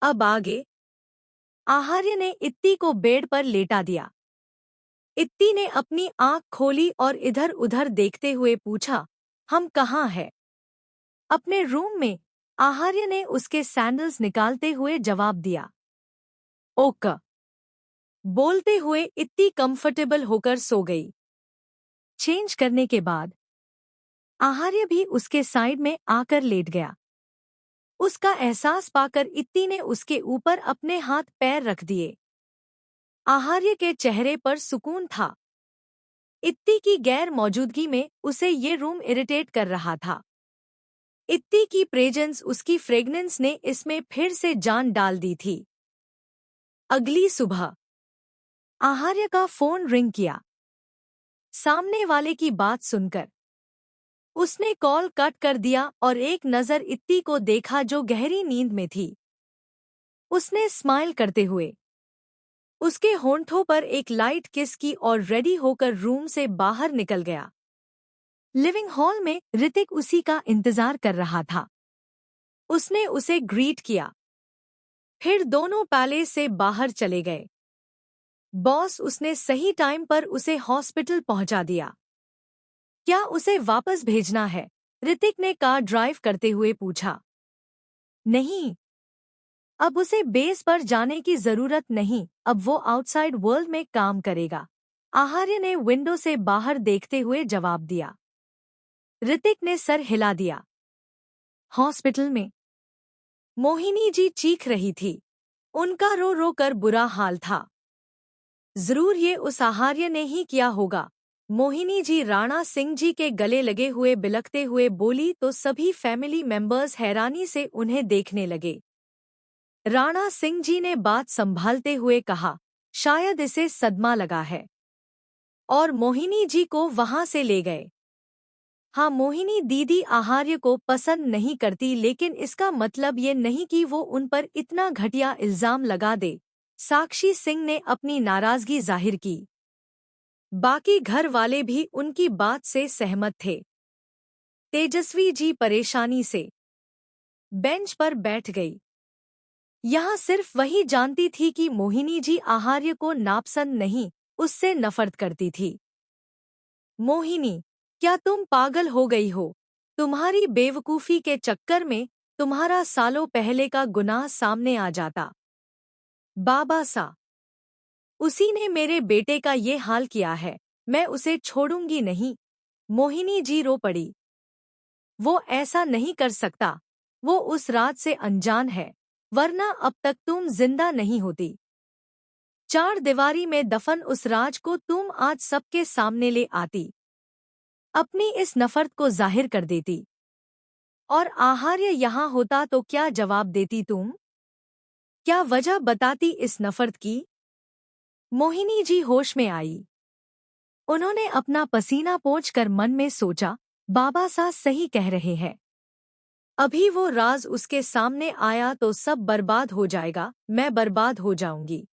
अब आगे। आहार्य ने इत्ती को बेड पर लेटा दिया। इत्ती ने अपनी आंख खोली और इधर उधर देखते हुए पूछा, हम कहाँ हैं? अपने रूम में, आहार्य ने उसके सैंडल्स निकालते हुए जवाब दिया। ओक। बोलते हुए इत्ती कंफर्टेबल होकर सो गई। चेंज करने के बाद आहार्य भी उसके साइड में आकर लेट गया। उसका एहसास पाकर इत्ती ने उसके ऊपर अपने हाथ पैर रख दिए। आहार्य के चेहरे पर सुकून था। इत्ती की गैर मौजूदगी में उसे ये रूम इरिटेट कर रहा था। इत्ती की प्रेजेंस, उसकी फ्रेगनेंस ने इसमें फिर से जान डाल दी थी। अगली सुबह आहार्य का फोन रिंग किया। सामने वाले की बात सुनकर उसने कॉल कट कर दिया और एक नज़र इत्ती को देखा जो गहरी नींद में थी। उसने स्माइल करते हुए उसके होंठों पर एक लाइट किस की और रेडी होकर रूम से बाहर निकल गया। लिविंग हॉल में ऋतिक उसी का इंतजार कर रहा था। उसने उसे ग्रीट किया। फिर दोनों पैलेस से बाहर चले गए। बॉस, उसने सही टाइम पर उसे हॉस्पिटल पहुंचा दिया। क्या उसे वापस भेजना है? ऋतिक ने कार ड्राइव करते हुए पूछा। नहीं, अब उसे बेस पर जाने की जरूरत नहीं, अब वो आउटसाइड वर्ल्ड में काम करेगा। आहार्य ने विंडो से बाहर देखते हुए जवाब दिया। ऋतिक ने सर हिला दिया। हॉस्पिटल में मोहिनी जी चीख रही थी। उनका रो रो कर बुरा हाल था। जरूर ये उस आहार्य ने ही किया होगा। मोहिनी जी राणा सिंह जी के गले लगे हुए बिलखते हुए बोली तो सभी फैमिली मेंबर्स हैरानी से उन्हें देखने लगे। राणा सिंह जी ने बात संभालते हुए कहा, शायद इसे सदमा लगा है, और मोहिनी जी को वहां से ले गए। हाँ, मोहिनी दीदी आहार्य को पसंद नहीं करती, लेकिन इसका मतलब ये नहीं कि वो उन पर इतना घटिया इल्जाम लगा दे। साक्षी सिंह ने अपनी नाराजगी जाहिर की। बाकी घर वाले भी उनकी बात से सहमत थे। तेजस्वी जी परेशानी से बेंच पर बैठ गई। यहाँ सिर्फ वही जानती थी कि मोहिनी जी आहार्य को नापसंद नहीं, उससे नफरत करती थी। मोहिनी, क्या तुम पागल हो गई हो? तुम्हारी बेवकूफ़ी के चक्कर में तुम्हारा सालों पहले का गुनाह सामने आ जाता। बाबा सा, उसी ने मेरे बेटे का ये हाल किया है, मैं उसे छोड़ूंगी नहीं। मोहिनी जी रो पड़ी। वो ऐसा नहीं कर सकता। वो उस रात से अनजान है, वरना अब तक तुम जिंदा नहीं होती। चार दीवारी में दफन उस राज को तुम आज सबके सामने ले आती, अपनी इस नफरत को जाहिर कर देती। और आहार्य यहाँ होता तो क्या जवाब देती तुम? क्या वजह बताती इस नफरत की? मोहिनी जी होश में आई। उन्होंने अपना पसीना पोंछकर मन में सोचा, बाबा सा सही कह रहे हैं। अभी वो राज उसके सामने आया तो सब बर्बाद हो जाएगा, मैं बर्बाद हो जाऊंगी।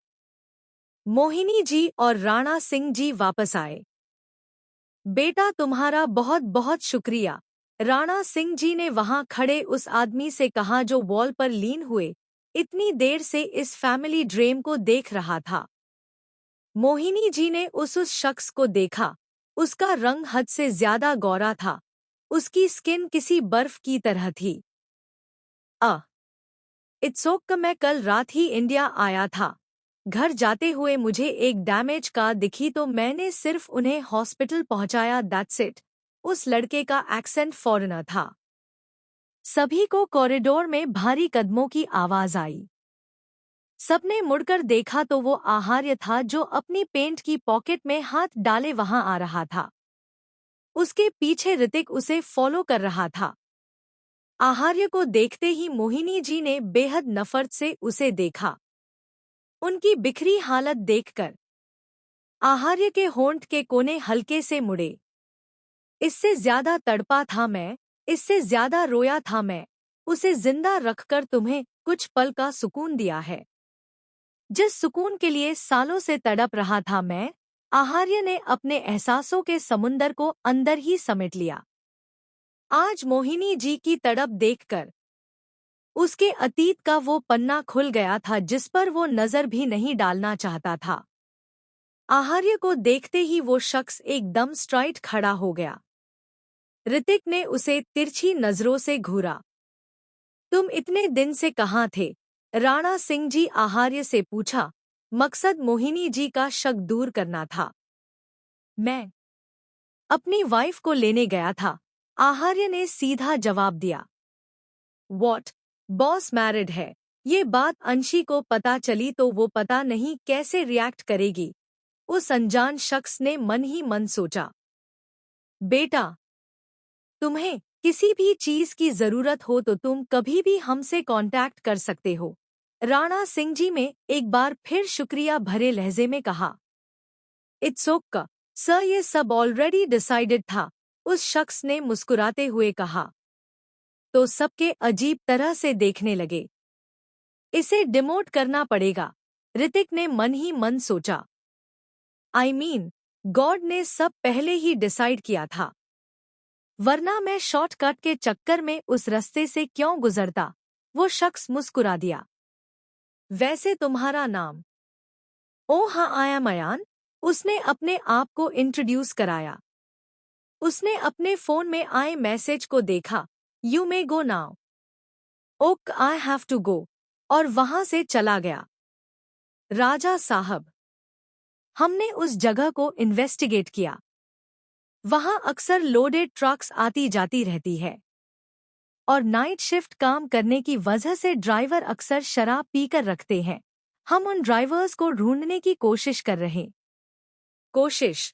मोहिनी जी और राणा सिंह जी वापस आए। बेटा, तुम्हारा बहुत बहुत शुक्रिया, राणा सिंह जी ने वहां खड़े उस आदमी से कहा जो वॉल पर लीन हुए इतनी देर से इस फैमिली ड्रेम को देख रहा था। मोहिनी जी ने उस शख्स को देखा। उसका रंग हद से ज्यादा गोरा था। उसकी स्किन किसी बर्फ की तरह थी। इट्स ओके, मैं कल रात ही इंडिया आया था। घर जाते हुए मुझे एक डैमेज कार दिखी तो मैंने सिर्फ उन्हें हॉस्पिटल पहुंचाया, दैट्स इट। उस लड़के का एक्सेंट फॉरेनर था। सभी को कॉरिडोर में भारी कदमों की आवाज आई। सबने मुड़कर देखा तो वो आहार्य था जो अपनी पेंट की पॉकेट में हाथ डाले वहां आ रहा था। उसके पीछे ऋतिक उसे फॉलो कर रहा था। आहार्य को देखते ही मोहिनी जी ने बेहद नफरत से उसे देखा। उनकी बिखरी हालत देखकर आहार्य के होंठ के कोने हल्के से मुड़े। इससे ज्यादा तड़पा था मैं, इससे ज्यादा रोया था मैं। उसे जिंदा रखकर तुम्हें कुछ पल का सुकून दिया है, जिस सुकून के लिए सालों से तड़प रहा था मैं। आहार्य ने अपने एहसासों के समुंदर को अंदर ही समेट लिया। आज मोहिनी जी की तड़प देखकर उसके अतीत का वो पन्ना खुल गया था जिस पर वो नजर भी नहीं डालना चाहता था। आहार्य को देखते ही वो शख्स एकदम स्ट्राइट खड़ा हो गया। ऋतिक ने उसे तिरछी नजरों से घूरा। तुम इतने दिन से कहाँ थे? राणा सिंह जी आहार्य से पूछा। मकसद मोहिनी जी का शक दूर करना था। मैं अपनी वाइफ को लेने गया था, आहार्य ने सीधा जवाब दिया। व्हाट? बॉस मैरिड है? ये बात अंशी को पता चली तो वो पता नहीं कैसे रिएक्ट करेगी। उस अनजान शख्स ने मन ही मन सोचा। बेटा, तुम्हें किसी भी चीज की जरूरत हो तो तुम कभी भी हमसे कांटेक्ट कर सकते हो, राणा सिंह जी में एक बार फिर शुक्रिया भरे लहजे में कहा। इट्स ओके सर, ये सब ऑलरेडी डिसाइडेड था, उस शख्स ने मुस्कुराते हुए कहा। तो सबके अजीब तरह से देखने लगे। इसे डिमोट करना पड़ेगा, ऋतिक ने मन ही मन सोचा। आई मीन, गॉड ने सब पहले ही डिसाइड किया था, वरना मैं शॉर्टकट के चक्कर में उस रास्ते से क्यों गुजरता। वो शख्स मुस्कुरा दिया। वैसे तुम्हारा नाम? ओ हाँ, आई एम अयान। उसने अपने आप को इंट्रोड्यूस कराया। उसने अपने फोन में आए मैसेज को देखा। You may go now. Okay, I have to go. और वहां से चला गया। राजा साहब, हमने उस जगह को इन्वेस्टिगेट किया। वहां अक्सर लोडेड ट्रक्स आती जाती रहती है और नाइट शिफ्ट काम करने की वजह से ड्राइवर अक्सर शराब पीकर रखते हैं। हम उन ड्राइवर्स को ढूंढने की कोशिश कर रहे। कोशिश?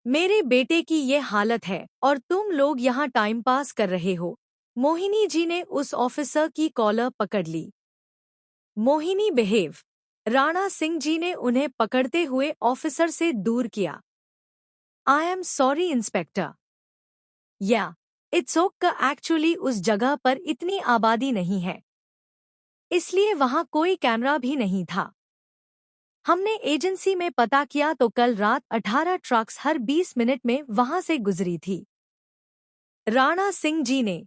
मेरे बेटे की ये हालत है और तुम लोग यहाँ टाइम पास कर रहे हो। मोहिनी जी ने उस ऑफिसर की कॉलर पकड़ ली। मोहिनी बिहेव। राणा सिंह जी ने उन्हें पकड़ते हुए ऑफिसर से दूर किया। I am sorry inspector. या इट्स ओके, एक्चुअली उस जगह पर इतनी आबादी नहीं है, इसलिए वहां कोई कैमरा भी नहीं था। हमने एजेंसी में पता किया तो कल रात 18 ट्रक्स हर 20 मिनट में वहां से गुजरी थी। राणा सिंह जी ने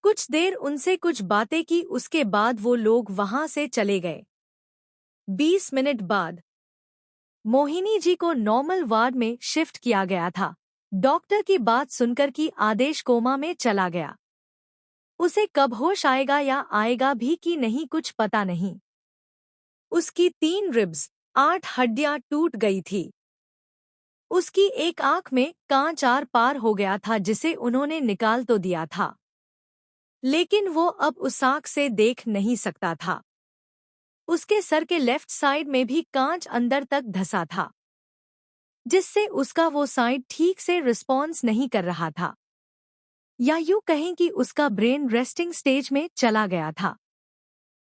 कुछ देर उनसे कुछ बातें की, उसके बाद वो लोग वहां से चले गए। 20 मिनट बाद मोहिनी जी को नॉर्मल वार्ड में शिफ्ट किया गया था। डॉक्टर की बात सुनकर कि आदेश कोमा में चला गया। उसे कब होश आएगा या आएगा भी कि नहीं कुछ पता नहीं। उसकी 3 रिब्स, 8 हड्डियां टूट गई थी। उसकी एक आंख में कांच आर पार हो गया था जिसे उन्होंने निकाल तो दिया था, लेकिन वो अब उस आंख से देख नहीं सकता था। उसके सर के लेफ्ट साइड में भी कांच अंदर तक धंसा था, जिससे उसका वो साइड ठीक से रिस्पॉन्स नहीं कर रहा था, या यूं कहें कि उसका ब्रेन रेस्टिंग स्टेज में चला गया था।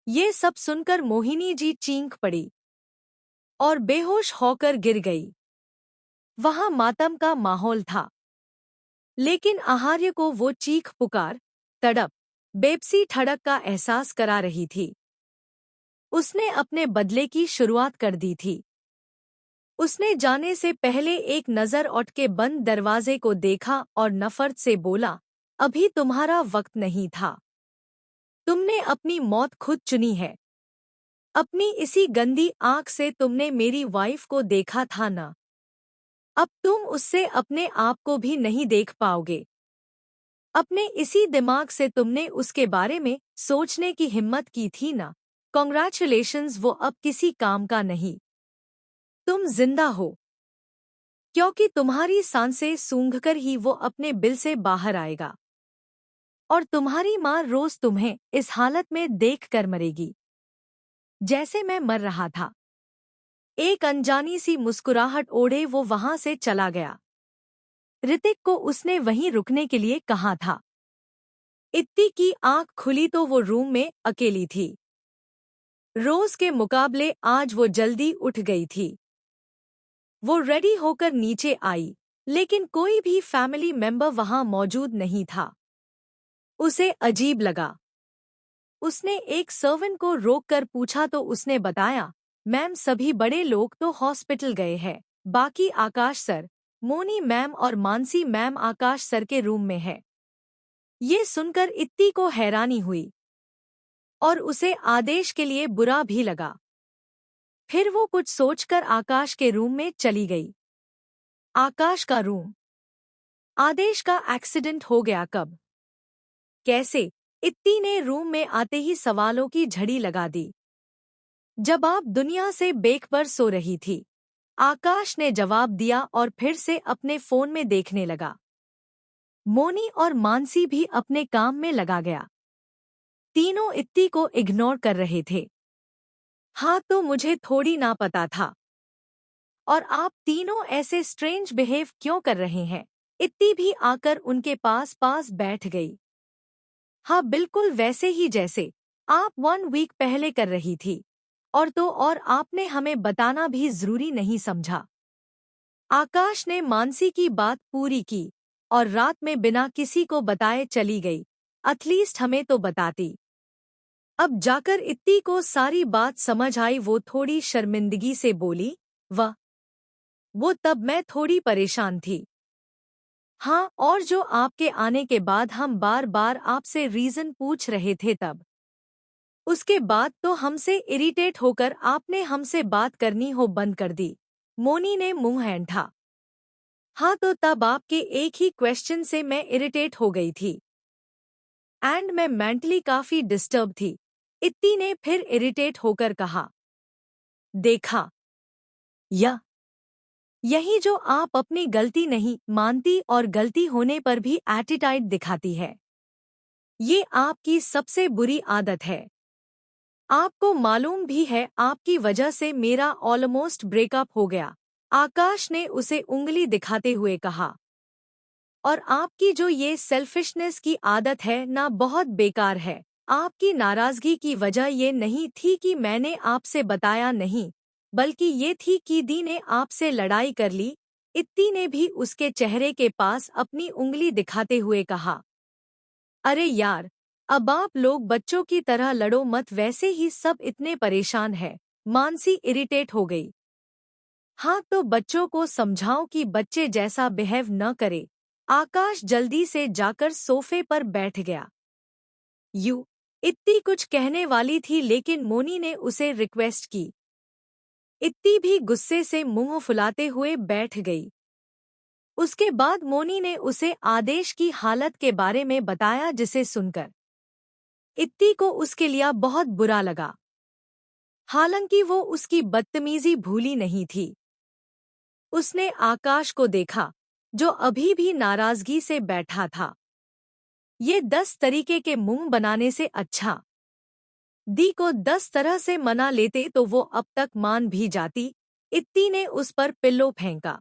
ये सब सुनकर मोहिनी जी चीख पड़ी और बेहोश होकर गिर गई। वहां मातम का माहौल था, लेकिन आहार्य को वो चीख पुकार, तड़प, बेबसी ठड़क का एहसास करा रही थी। उसने अपने बदले की शुरुआत कर दी थी। उसने जाने से पहले एक नज़र उठ के बंद दरवाजे को देखा और नफरत से बोला, अभी तुम्हारा वक्त नहीं था। तुमने अपनी मौत खुद चुनी है। अपनी इसी गंदी आंख से तुमने मेरी वाइफ को देखा था ना? अब तुम उससे अपने आप को भी नहीं देख पाओगे। अपने इसी दिमाग से तुमने उसके बारे में सोचने की हिम्मत की थी ना? कॉन्ग्रेचुलेशंस, वो अब किसी काम का नहीं। तुम जिंदा हो, क्योंकि तुम्हारी सांसें सूंघकर ही वो अपने बिल से बाहर आएगा और तुम्हारी माँ रोज तुम्हें इस हालत में देखकर मरेगी, जैसे मैं मर रहा था। एक अनजानी सी मुस्कुराहट ओढ़े वो वहां से चला गया। ऋतिक को उसने वहीं रुकने के लिए कहा था। इत्ती की आंख खुली तो वो रूम में अकेली थी। रोज के मुकाबले आज वो जल्दी उठ गई थी। वो रेडी होकर नीचे आई, लेकिन कोई भी फैमिली मेंबर वहां मौजूद नहीं था। उसे अजीब लगा। उसने एक सर्वेंट को रोककर पूछा तो उसने बताया, मैम सभी बड़े लोग तो हॉस्पिटल गए हैं, बाकी आकाश सर, मोनी मैम और मानसी मैम आकाश सर के रूम में है। ये सुनकर इत्ती को हैरानी हुई और उसे आदेश के लिए बुरा भी लगा। फिर वो कुछ सोचकर आकाश के रूम में चली गई। आकाश का रूम। आदेश का एक्सीडेंट हो गया कब? कैसे? इत्ती ने रूम में आते ही सवालों की झड़ी लगा दी। जब आप दुनिया से बेखबर सो रही थी, आकाश ने जवाब दिया और फिर से अपने फोन में देखने लगा। मोनी और मानसी भी अपने काम में लगा गया। तीनों इत्ती को इग्नोर कर रहे थे। हाँ, तो मुझे थोड़ी ना पता था। और आप तीनों ऐसे स्ट्रेंज बिहेव क्यों कर रहे हैं? इत्ती भी आकर उनके पास पास बैठ गई। हाँ, बिल्कुल वैसे ही जैसे आप 1 वीक पहले कर रही थी। और तो और आपने हमें बताना भी जरूरी नहीं समझा। आकाश ने मानसी की बात पूरी की और रात में बिना किसी को बताए चली गई। एटलीस्ट हमें तो बताती। अब जाकर इत्ती को सारी बात समझ आई। वो थोड़ी शर्मिंदगी से बोली, वाह, वो तब मैं थोड़ी परेशान थी। हाँ, और जो आपके आने के बाद हम बार बार आपसे रीजन पूछ रहे थे तब। उसके बाद तो हमसे इरिटेट होकर आपने हमसे बात करनी हो बंद कर दी। मोनी ने मुंह ऐंठा। हाँ, तो तब आपके एक ही क्वेश्चन से मैं इरिटेट हो गई थी। एंड मैं मेंटली काफी डिस्टर्ब थी। इत्ती ने फिर इरिटेट होकर कहा। देखा, यही जो आप अपनी गलती नहीं मानती और गलती होने पर भी एटीट्यूड दिखाती है। ये आपकी सबसे बुरी आदत है। आपको मालूम भी है आपकी वजह से मेरा ऑलमोस्ट ब्रेकअप हो गया। आकाश ने उसे उंगली दिखाते हुए कहा। और आपकी जो ये सेल्फिशनेस की आदत है ना, बहुत बेकार है। आपकी नाराजगी की वजह ये नहीं थी कि मैंने आपसे बताया नहीं, बल्कि ये थी कि दी ने आपसे लड़ाई कर ली। इत्ती ने भी उसके चेहरे के पास अपनी उंगली दिखाते हुए कहा। अरे यार, अब आप लोग बच्चों की तरह लड़ो मत, वैसे ही सब इतने परेशान हैं। मानसी इरिटेट हो गई। हाँ, तो बच्चों को समझाओ कि बच्चे जैसा बिहेव न करे। आकाश जल्दी से जाकर सोफे पर बैठ गया। इत्ती कुछ कहने वाली थी लेकिन मोनी ने उसे रिक्वेस्ट की। इत्ती भी गुस्से से मुंह फुलाते हुए बैठ गई। उसके बाद मोनी ने उसे आदेश की हालत के बारे में बताया, जिसे सुनकर इत्ती को उसके लिए बहुत बुरा लगा। हालांकि वो उसकी बदतमीजी भूली नहीं थी। उसने आकाश को देखा, जो अभी भी नाराजगी से बैठा था। ये 10 तरीके के मुंह बनाने से अच्छा दी को 10 तरह से मना लेते तो वो अब तक मान भी जाती। इत्ती ने उस पर पिल्लो फेंका।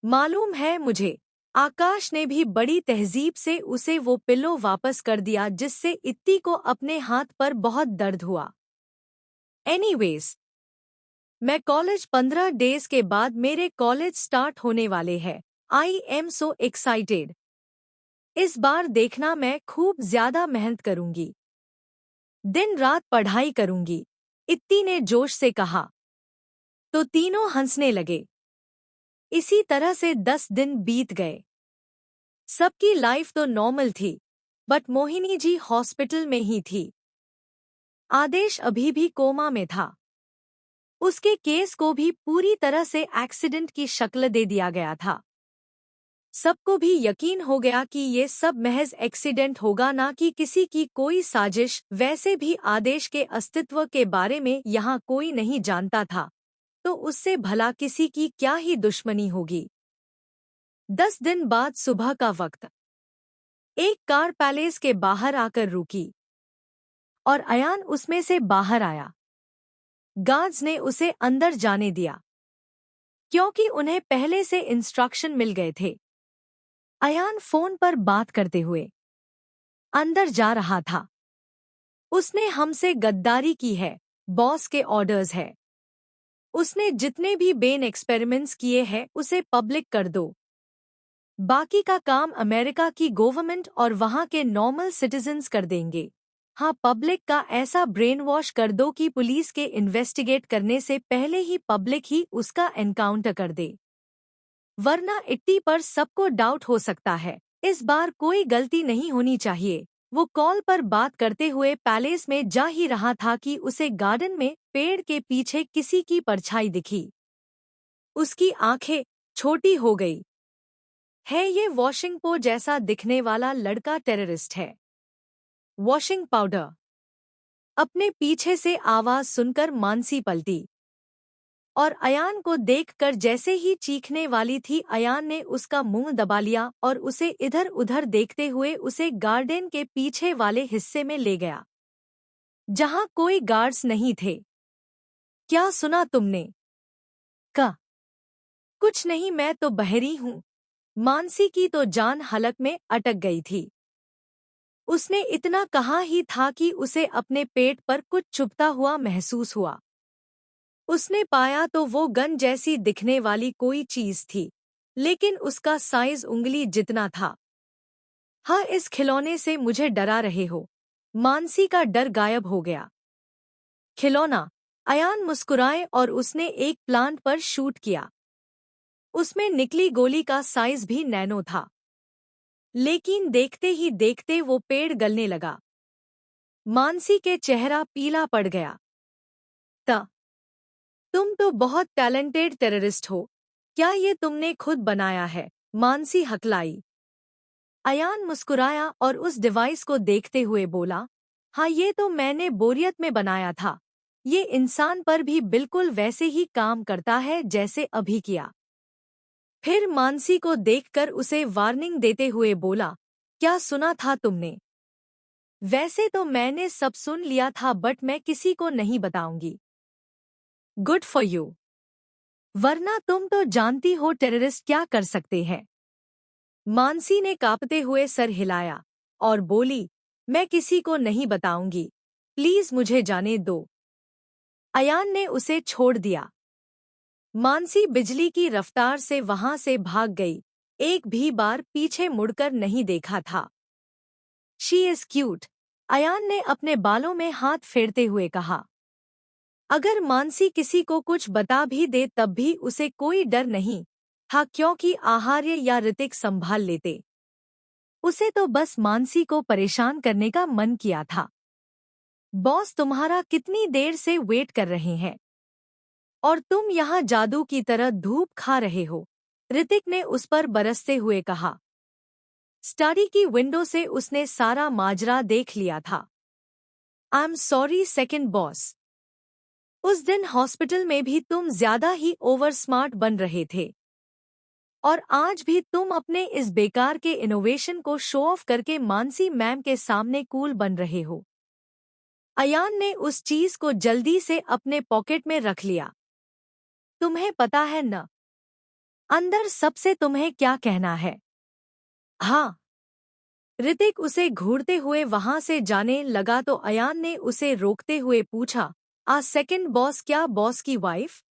मालूम है मुझे। आकाश ने भी बड़ी तहजीब से उसे वो पिल्लो वापस कर दिया, जिससे इत्ती को अपने हाथ पर बहुत दर्द हुआ। एनीवेज, मैं कॉलेज 15 डेज के बाद मेरे कॉलेज स्टार्ट होने वाले हैं। I am so excited. इस बार देखना मैं खूब ज्यादा मेहनत करूंगी। दिन रात पढ़ाई करूंगी। इत्ती ने जोश से कहा। तो तीनों हंसने लगे। इसी तरह से 10 दिन बीत गए। सबकी लाइफ तो नॉर्मल थी, बट मोहिनी जी हॉस्पिटल में ही थी। आदेश अभी भी कोमा में था। उसके केस को भी पूरी तरह से एक्सीडेंट की शक्ल दे दिया गया था। सबको भी यकीन हो गया कि ये सब महज एक्सीडेंट होगा, ना कि किसी की कोई साजिश। वैसे भी आदेश के अस्तित्व के बारे में यहाँ कोई नहीं जानता था, तो उससे भला किसी की क्या ही दुश्मनी होगी। 10 दिन बाद सुबह का वक्त, एक कार पैलेस के बाहर आकर रुकी और अयान उसमें से बाहर आया। गार्ड्स ने उसे अंदर जाने दिया, क्योंकि उन्हें पहले से इंस्ट्रक्शन मिल गए थे। अयान फोन पर बात करते हुए अंदर जा रहा था। उसने हमसे गद्दारी की है, बॉस के ऑर्डर्स है। उसने जितने भी बेन एक्सपेरिमेंट्स किए हैं उसे पब्लिक कर दो। बाकी का काम अमेरिका की गवर्नमेंट और वहां के नॉर्मल सिटीजन्स कर देंगे। हाँ, पब्लिक का ऐसा ब्रेन वॉश कर दो कि पुलिस के इन्वेस्टिगेट करने से पहले ही पब्लिक ही उसका एनकाउंटर कर दे, वरना इट्टी पर सबको डाउट हो सकता है। इस बार कोई गलती नहीं होनी चाहिए। वो कॉल पर बात करते हुए पैलेस में जा ही रहा था कि उसे गार्डन में पेड़ के पीछे किसी की परछाई दिखी। उसकी आंखें छोटी हो गई। है ये वॉशिंग पो जैसा दिखने वाला लड़का टेररिस्ट है। Washing powder. अपने पीछे से आवाज सुनकर मानसी पलटी और अयान को देखकर जैसे ही चीखने वाली थी, अयान ने उसका मुंह दबा लिया और उसे इधर उधर देखते हुए उसे गार्डन के पीछे वाले हिस्से में ले गया, जहां कोई गार्ड्स नहीं थे। क्या सुना तुमने? का कुछ नहीं, मैं तो बहरी हूं। मानसी की तो जान हलक में अटक गई थी। उसने इतना कहा ही था कि उसे अपने पेट पर कुछ चुभता हुआ महसूस हुआ। उसने पाया तो वो गन जैसी दिखने वाली कोई चीज थी, लेकिन उसका साइज उंगली जितना था। हाँ, इस खिलौने से मुझे डरा रहे हो? मानसी का डर गायब हो गया। खिलौना? अयान मुस्कुराए और उसने एक प्लांट पर शूट किया। उसमें निकली गोली का साइज भी नैनो था, लेकिन देखते ही देखते वो पेड़ गलने लगा। मानसी के चेहरा पीला पड़ गया। तुम तो बहुत टैलेंटेड टेररिस्ट हो। क्या ये तुमने खुद बनाया है? मानसी हकलाई। अयान मुस्कुराया और उस डिवाइस को देखते हुए बोला, हाँ, ये तो मैंने बोरियत में बनाया था। ये इंसान पर भी बिल्कुल वैसे ही काम करता है जैसे अभी किया। फिर मानसी को देखकर उसे वार्निंग देते हुए बोला, क्या सुना था तुमने? वैसे तो मैंने सब सुन लिया था, बट मैं किसी को नहीं बताऊंगी। Good for you. वरना तुम तो जानती हो टेररिस्ट क्या कर सकते हैं। मानसी ने कांपते हुए सर हिलाया और बोली, मैं किसी को नहीं बताऊंगी, प्लीज मुझे जाने दो। अयान ने उसे छोड़ दिया। मानसी बिजली की रफ्तार से वहां से भाग गई, एक भी बार पीछे मुड़कर नहीं देखा था। She is cute. अयान ने अपने बालों में हाथ फेरते हुए कहा। अगर मानसी किसी को कुछ बता भी दे तब भी उसे कोई डर नहीं था, क्योंकि आहार्य या ऋतिक संभाल लेते। उसे तो बस मानसी को परेशान करने का मन किया था। बॉस तुम्हारा कितनी देर से वेट कर रहे हैं और तुम यहाँ जादू की तरह धूप खा रहे हो, ऋतिक ने उस पर बरसते हुए कहा। स्टडी की विंडो से उसने सारा माजरा देख लिया था। आई एम सॉरी सेकंड बॉस। उस दिन हॉस्पिटल में भी तुम ज्यादा ही ओवर स्मार्ट बन रहे थे और आज भी तुम अपने इस बेकार के इनोवेशन को शो ऑफ करके मानसी मैम के सामने कूल बन रहे हो। अयान ने उस चीज को जल्दी से अपने पॉकेट में रख लिया। तुम्हें पता है न, अंदर सबसे तुम्हें क्या कहना है? हाँ। ऋतिक उसे घूरते हुए वहां से जाने लगा तो अयान ने उसे रोकते हुए पूछा, आ सेकंड बॉस क्या बॉस की वाइफ?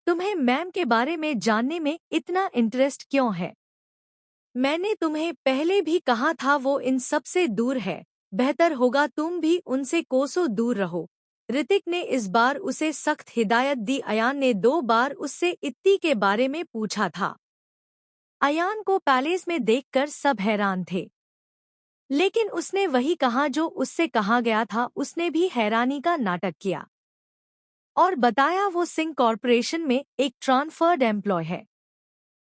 तुम्हें मैम के बारे में जानने में इतना इंटरेस्ट क्यों है? मैंने तुम्हें पहले भी कहा था वो इन सब से दूर है, बेहतर होगा तुम भी उनसे कोसों दूर रहो। ऋतिक ने इस बार उसे सख्त हिदायत दी। अयान ने 2 बार उससे इत्ती के बारे में पूछा था। अयान को पैलेस में देखकर सब हैरान थे, लेकिन उसने वही कहा जो उससे कहा गया था। उसने भी हैरानी का नाटक किया और बताया वो सिंह कॉर्पोरेशन में एक ट्रांसफर्ड एम्प्लॉय है,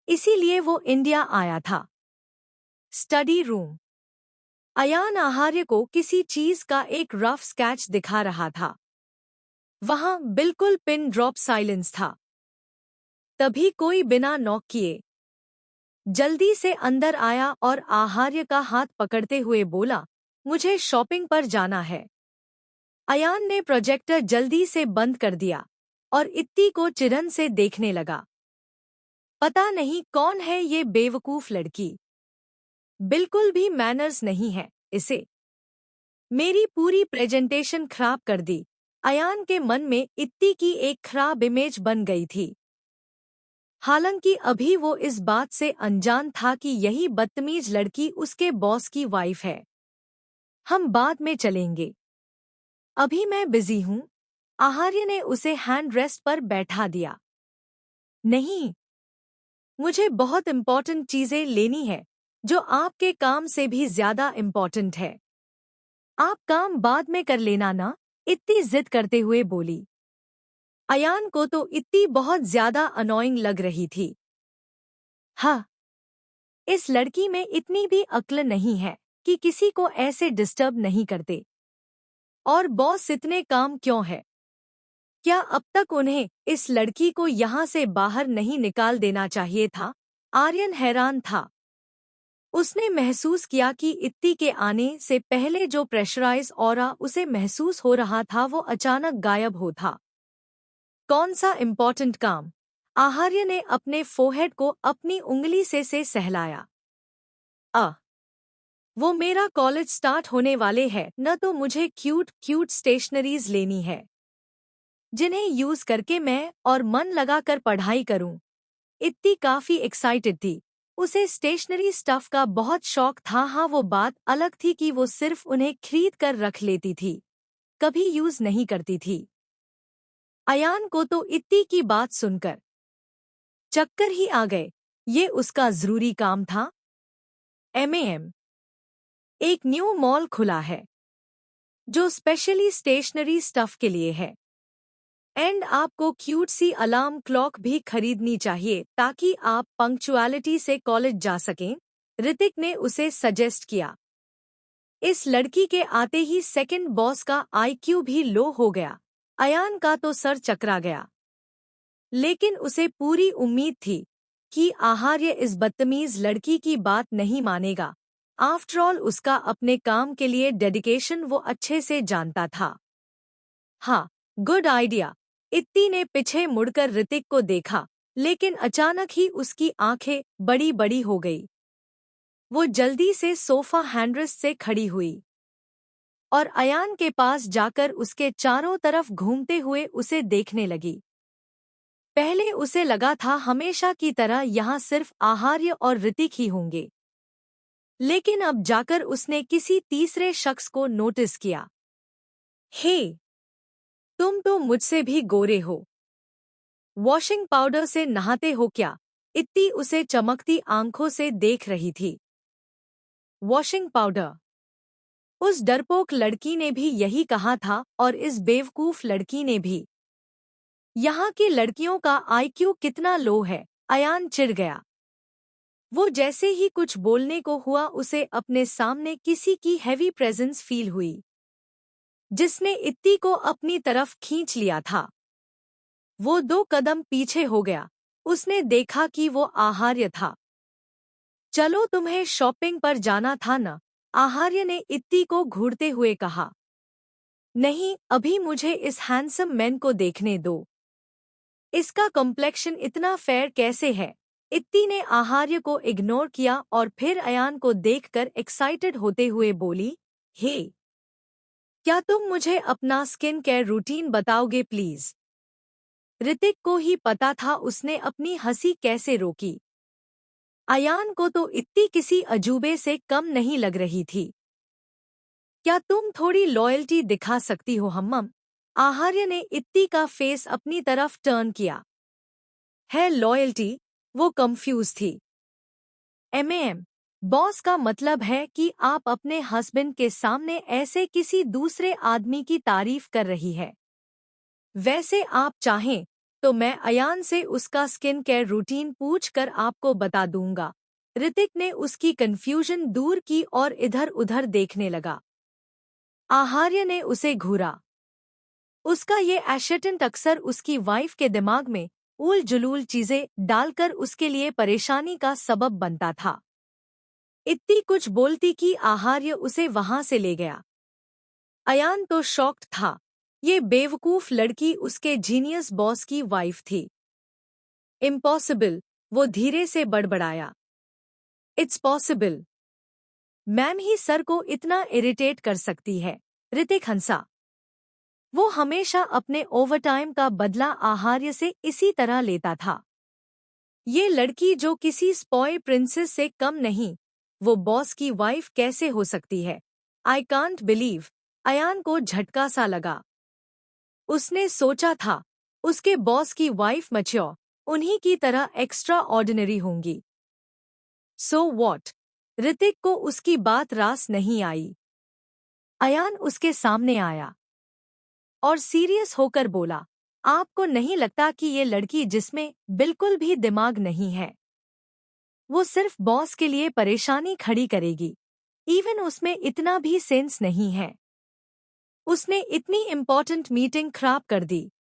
इसीलिए वो इंडिया आया था। Study room. अयान आहार्य को किसी चीज का एक रफ स्केच दिखा रहा था। वहां बिल्कुल पिन ड्रॉप साइलेंस था। तभी कोई बिना नॉक किए जल्दी से अंदर आया और आहार्य का हाथ पकड़ते हुए बोला, मुझे शॉपिंग पर जाना है। अयान ने प्रोजेक्टर जल्दी से बंद कर दिया और इत्ती को चिरन से देखने लगा। पता नहीं कौन है ये बेवकूफ लड़की, बिल्कुल भी मैनर्स नहीं है इसे। मेरी पूरी प्रेजेंटेशन खराब कर दी। अयान के मन में इत्ती की एक खराब इमेज बन गई थी। हालांकि अभी वो इस बात से अनजान था कि यही बदतमीज लड़की उसके बॉस की वाइफ है। हम बाद में चलेंगे, अभी मैं बिजी हूं। आहार्य ने उसे हैंड रेस्ट पर बैठा दिया। नहीं, मुझे बहुत इंपॉर्टेंट चीजें लेनी है। जो आपके काम से भी ज्यादा इम्पोर्टेंट है। आप काम बाद में कर लेना ना, इत्ती जिद करते हुए बोली। अयान को तो इत्ती बहुत ज्यादा अनोइंग लग रही थी। हाँ, इस लड़की में इतनी भी अक्ल नहीं है कि किसी को ऐसे डिस्टर्ब नहीं करते। और बॉस इतने काम क्यों है? क्या अब तक उन्हें इस लड़की को यहाँ से बाहर नहीं निकाल देना चाहिए था? आर्यन हैरान था। उसने महसूस किया कि इत्ती के आने से पहले जो प्रेशराइज ऑरा उसे महसूस हो रहा था वो अचानक गायब हो था। कौन सा इम्पोर्टेंट काम? आहार्य ने अपने फोरहेड को अपनी उंगली से सहलाया। वो मेरा कॉलेज स्टार्ट होने वाले हैं न, तो मुझे क्यूट क्यूट स्टेशनरीज लेनी है जिन्हें यूज करके मैं और मन लगाकर पढ़ाई करूं। इत्ती काफी एक्साइटेड थी। उसे स्टेशनरी स्टफ का बहुत शौक था। हाँ, वो बात अलग थी कि वो सिर्फ उन्हें खरीद कर रख लेती थी, कभी यूज नहीं करती थी। अयान को तो इत्ती की बात सुनकर चक्कर ही आ गए। ये उसका जरूरी काम था। एमएम, एक न्यू मॉल खुला है जो स्पेशली स्टेशनरी स्टफ के लिए है। एंड आपको क्यूट सी अलार्म क्लॉक भी खरीदनी चाहिए ताकि आप पंक्चुअलिटी से कॉलेज जा सकें, ऋतिक ने उसे सजेस्ट किया। इस लड़की के आते ही सेकंड बॉस का आईक्यू भी लो हो गया। अयान का तो सर चकरा गया, लेकिन उसे पूरी उम्मीद थी कि आहार्य इस बदतमीज लड़की की बात नहीं मानेगा। आफ्टरऑल उसका अपने काम के लिए डेडिकेशन वो अच्छे से जानता था। हाँ, गुड आइडिया। इत्ती ने पीछे मुड़कर ऋतिक को देखा, लेकिन अचानक ही उसकी आंखें बड़ी बड़ी हो गई। वो जल्दी से सोफा हैंडरेस्ट से खड़ी हुई और अयान के पास जाकर उसके चारों तरफ घूमते हुए उसे देखने लगी। पहले उसे लगा था हमेशा की तरह यहाँ सिर्फ आहार्य और ऋतिक ही होंगे, लेकिन अब जाकर उसने किसी तीसरे शख्स को नोटिस किया। हे, तुम तो मुझसे भी गोरे हो। वॉशिंग पाउडर से नहाते हो क्या? इत्ती उसे चमकती आंखों से देख रही थी। Washing powder? उस डरपोक लड़की ने भी यही कहा था और इस बेवकूफ लड़की ने भी। यहाँ की लड़कियों का आईक्यू कितना लो है? अयान चिढ़ गया। वो जैसे ही कुछ बोलने को हुआ उसे अपने सामने किसी की हैवी प्रेजेंस फील हुई, जिसने इत्ती को अपनी तरफ खींच लिया था। वो 2 कदम पीछे हो गया। उसने देखा कि वो आहार्य था। चलो, तुम्हें शॉपिंग पर जाना था न? आहार्य ने इत्ती को घूरते हुए कहा। नहीं, अभी मुझे इस हैंडसम मैन को देखने दो। इसका कॉम्प्लेक्शन इतना फेयर कैसे है? इत्ती ने आहार्य को इग्नोर किया और फिर अयान को देखकर एक्साइटेड होते हुए बोली, हे, क्या तुम मुझे अपना स्किन केयर रूटीन बताओगे प्लीज? ऋतिक को ही पता था उसने अपनी हंसी कैसे रोकी। अयान को तो इत्ती किसी अजूबे से कम नहीं लग रही थी। क्या तुम थोड़ी लॉयल्टी दिखा सकती हो हम्मम? आहार्य ने इत्ती का फेस अपनी तरफ टर्न किया। है लॉयल्टी? वो कंफ्यूज थी। एमएम, बॉस का मतलब है कि आप अपने हस्बैंड के सामने ऐसे किसी दूसरे आदमी की तारीफ कर रही है। वैसे आप चाहें तो मैं अयान से उसका स्किन केयर रूटीन पूछकर आपको बता दूंगा। ऋतिक ने उसकी कंफ्यूजन दूर की और इधर उधर देखने लगा। आहार्य ने उसे घूरा। उसका ये एशेटेंट अक्सर उसकी वाइफ के दिमाग में उल जुलूल चीजें डालकर उसके लिए परेशानी का सबब बनता था। इतनी कुछ बोलती कि आहार्य उसे वहां से ले गया। अयान तो शॉक्ड था। ये बेवकूफ लड़की उसके जीनियस बॉस की वाइफ थी। इम्पॉसिबल, वो धीरे से बड़बड़ाया। It's possible. मैम ही सर को इतना इरिटेट कर सकती है। ऋतिक हंसा। वो हमेशा अपने ओवरटाइम का बदला आहार्य से इसी तरह लेता था। ये लड़की जो किसी स्पॉय प्रिंसेस से कम नहीं, वो बॉस की वाइफ कैसे हो सकती है? I can't believe. अयान को झटका सा लगा। उसने सोचा था उसके बॉस की वाइफ मैच्योर, उन्हीं की तरह एक्स्ट्रा ऑर्डिनरी होंगी। So what? ऋतिक को उसकी बात रास नहीं आई। अयान उसके सामने आया और सीरियस होकर बोला, आपको नहीं लगता कि ये लड़की जिसमें बिल्कुल भी दिमाग नहीं है, वो सिर्फ बॉस के लिए परेशानी खड़ी करेगी? इवन उसमें इतना भी सेंस नहीं है। उसने इतनी इम्पोर्टेंट मीटिंग खराब कर दी।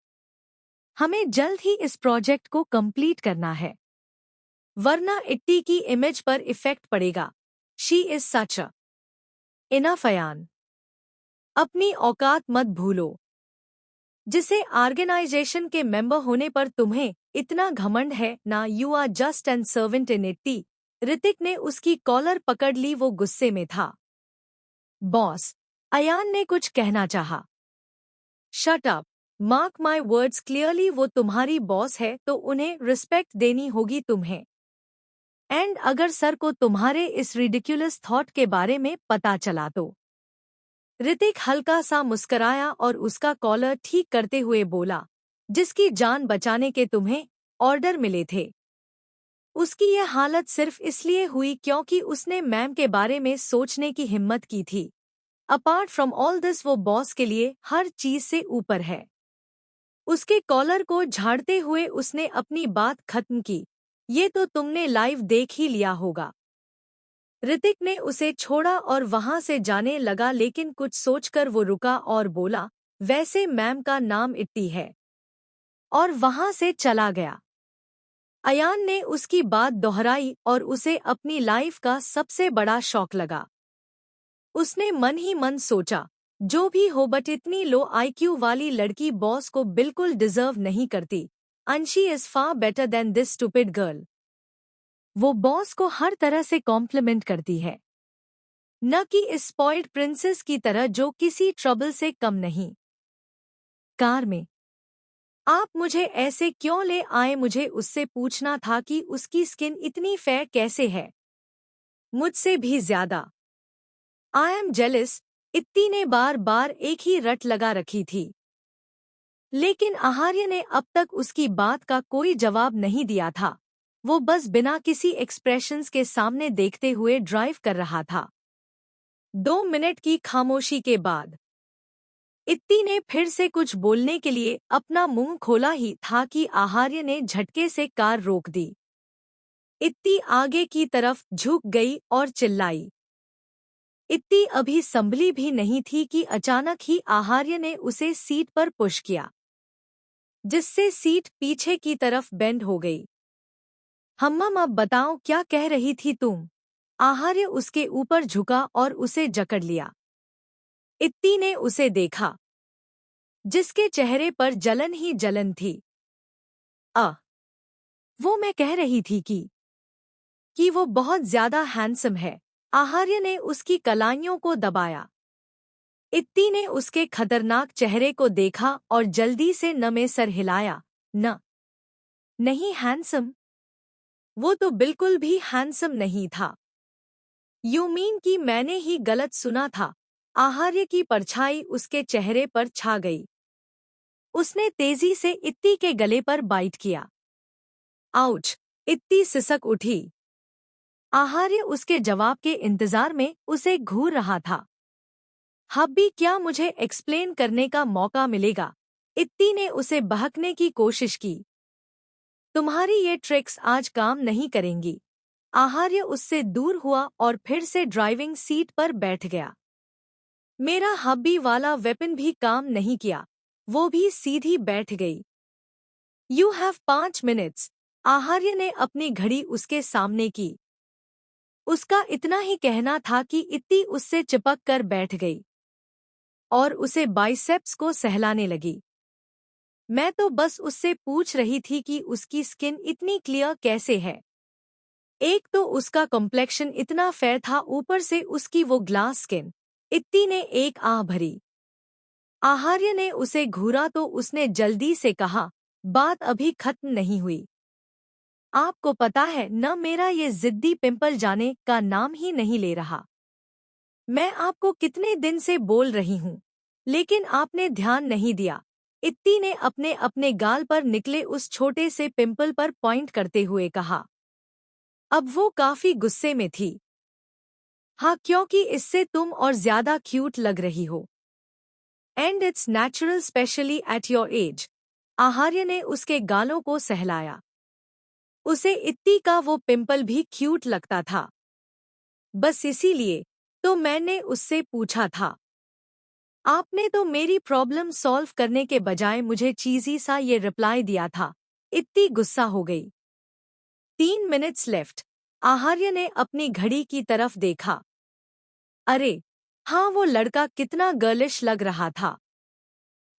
हमें जल्द ही इस प्रोजेक्ट को कंप्लीट करना है, वरना इट्टी की इमेज पर इफेक्ट पड़ेगा। She is such a enough Ayaan. अपनी औकात मत भूलो। जिसे ऑर्गेनाइजेशन के मेंबर होने पर तुम्हें इतना घमंड है ना, you are just an servant in इट्टी। ऋतिक ने उसकी कॉलर पकड़ ली, वो गुस्से में था। बॉस, अयान ने कुछ कहना चाहा। Shut up, mark my words clearly, वो तुम्हारी बॉस है तो उन्हें रिस्पेक्ट देनी होगी तुम्हें। एंड अगर सर को तुम्हारे इस रिडिक्युलस थॉट के बारे में पता चला तो। ऋतिक हल्का सा मुस्कराया और उसका कॉलर ठीक करते हुए बोला, जिसकी जान बचाने के तुम्हें ऑर्डर मिले थे। उसकी यह हालत सिर्फ इसलिए हुई क्योंकि उसने मैम के बारे में सोचने की हिम्मत की थी। अपार्ट फ्रॉम ऑल दिस, वो बॉस के लिए हर चीज से ऊपर है। उसके कॉलर को झाड़ते हुए उसने अपनी बात खत्म की, ये तो तुमने लाइव देख ही लिया होगा। ऋतिक ने उसे छोड़ा और वहां से जाने लगा, लेकिन कुछ सोचकर वो रुका और बोला, वैसे मैम का नाम इट्टी है, और वहां से चला गया। अयान ने उसकी बात दोहराई और उसे अपनी लाइफ का सबसे बड़ा शौक लगा। उसने मन ही मन सोचा, जो भी हो बट इतनी लो आईक्यू वाली लड़की बॉस को बिल्कुल डिजर्व नहीं करती। And she is far better than this stupid girl. वो बॉस को हर तरह से कॉम्प्लीमेंट करती है, न कि इस स्पॉइल्ड प्रिंसेस की तरह जो किसी ट्रबल से कम नहीं। कार में, आप मुझे ऐसे क्यों ले आए? मुझे उससे पूछना था कि उसकी स्किन इतनी फेयर कैसे है, मुझसे भी ज्यादा। I am जेलिस। इत्ती ने बार बार एक ही रट लगा रखी थी, लेकिन आहार्य ने अब तक उसकी बात का कोई जवाब नहीं दिया था। वो बस बिना किसी एक्सप्रेशंस के सामने देखते हुए ड्राइव कर रहा था। 2 मिनट की खामोशी के बाद इत्ती ने फिर से कुछ बोलने के लिए अपना मुंह खोला ही था कि आहार्य ने झटके से कार रोक दी। इत्ती आगे की तरफ झुक गई और चिल्लाई। इत्ती अभी संभली भी नहीं थी कि अचानक ही आहार्य ने उसे सीट पर पुश किया, जिससे सीट पीछे की तरफ बेंड हो गई। हम्मम, अब बताओ क्या कह रही थी तुम? आहार्य उसके ऊपर झुका और उसे जकड़ लिया। इत्ती ने उसे देखा, जिसके चेहरे पर जलन ही जलन थी। वो मैं कह रही थी कि वो बहुत ज्यादा हैंडसम है। आहार्य ने उसकी कलाइयों को दबाया। इत्ती ने उसके खतरनाक चेहरे को देखा और जल्दी से न में सर हिलाया। न, नहीं हैंडसम, वो तो बिल्कुल भी हैंडसम नहीं था। यू मीन कि मैंने ही गलत सुना था? आहार्य की परछाई उसके चेहरे पर छा गई। उसने तेजी से इत्ती के गले पर बाइट किया। आउच! इत्ती सिसक उठी। आहार्य उसके जवाब के इंतजार में उसे घूर रहा था। हब्बी, क्या मुझे एक्सप्लेन करने का मौका मिलेगा? इत्ती ने उसे बहकने की कोशिश की। तुम्हारी ये ट्रिक्स आज काम नहीं करेंगी। आहार्य उससे दूर हुआ और फिर से ड्राइविंग सीट पर बैठ गया। मेरा हब्बी वाला वेपन भी काम नहीं किया, वो भी सीधी बैठ गई। You have 5 minutes. आहार्य ने अपनी घड़ी उसके सामने की। उसका इतना ही कहना था कि इत्ती उससे चिपक कर बैठ गई और उसे बाइसेप्स को सहलाने लगी। मैं तो बस उससे पूछ रही थी कि उसकी स्किन इतनी क्लियर कैसे है। एक तो उसका कॉम्प्लेक्शन इतना फेयर था, ऊपर से उसकी वो ग्लास स्किन। इत्ती ने एक आह भरी। आहार्य ने उसे घूरा तो उसने जल्दी से कहा, बात अभी खत्म नहीं हुई। आपको पता है न, मेरा ये जिद्दी पिंपल जाने का नाम ही नहीं ले रहा। मैं आपको कितने दिन से बोल रही हूँ, लेकिन आपने ध्यान नहीं दिया। इत्ती ने अपने अपने गाल पर निकले उस छोटे से पिंपल पर पॉइंट करते हुए कहा। अब वो काफी गुस्से में थी। हाँ, क्योंकि इससे तुम और ज्यादा क्यूट लग रही हो। And it's natural specially at your age. Aharya ने उसके गालों को सहलाया। उसे इत्ती का वो पिंपल भी क्यूट लगता था। बस इसीलिए तो मैंने उससे पूछा था। आपने तो मेरी प्रॉब्लम सॉल्व करने के बजाय मुझे चीजी सा ये रिप्लाई दिया था। इतनी गुस्सा हो गई। 3 मिनट्स लेफ्ट। आहार्य ने अपनी घड़ी की तरफ देखा। अरे हाँ, वो लड़का कितना गर्लिश लग रहा था।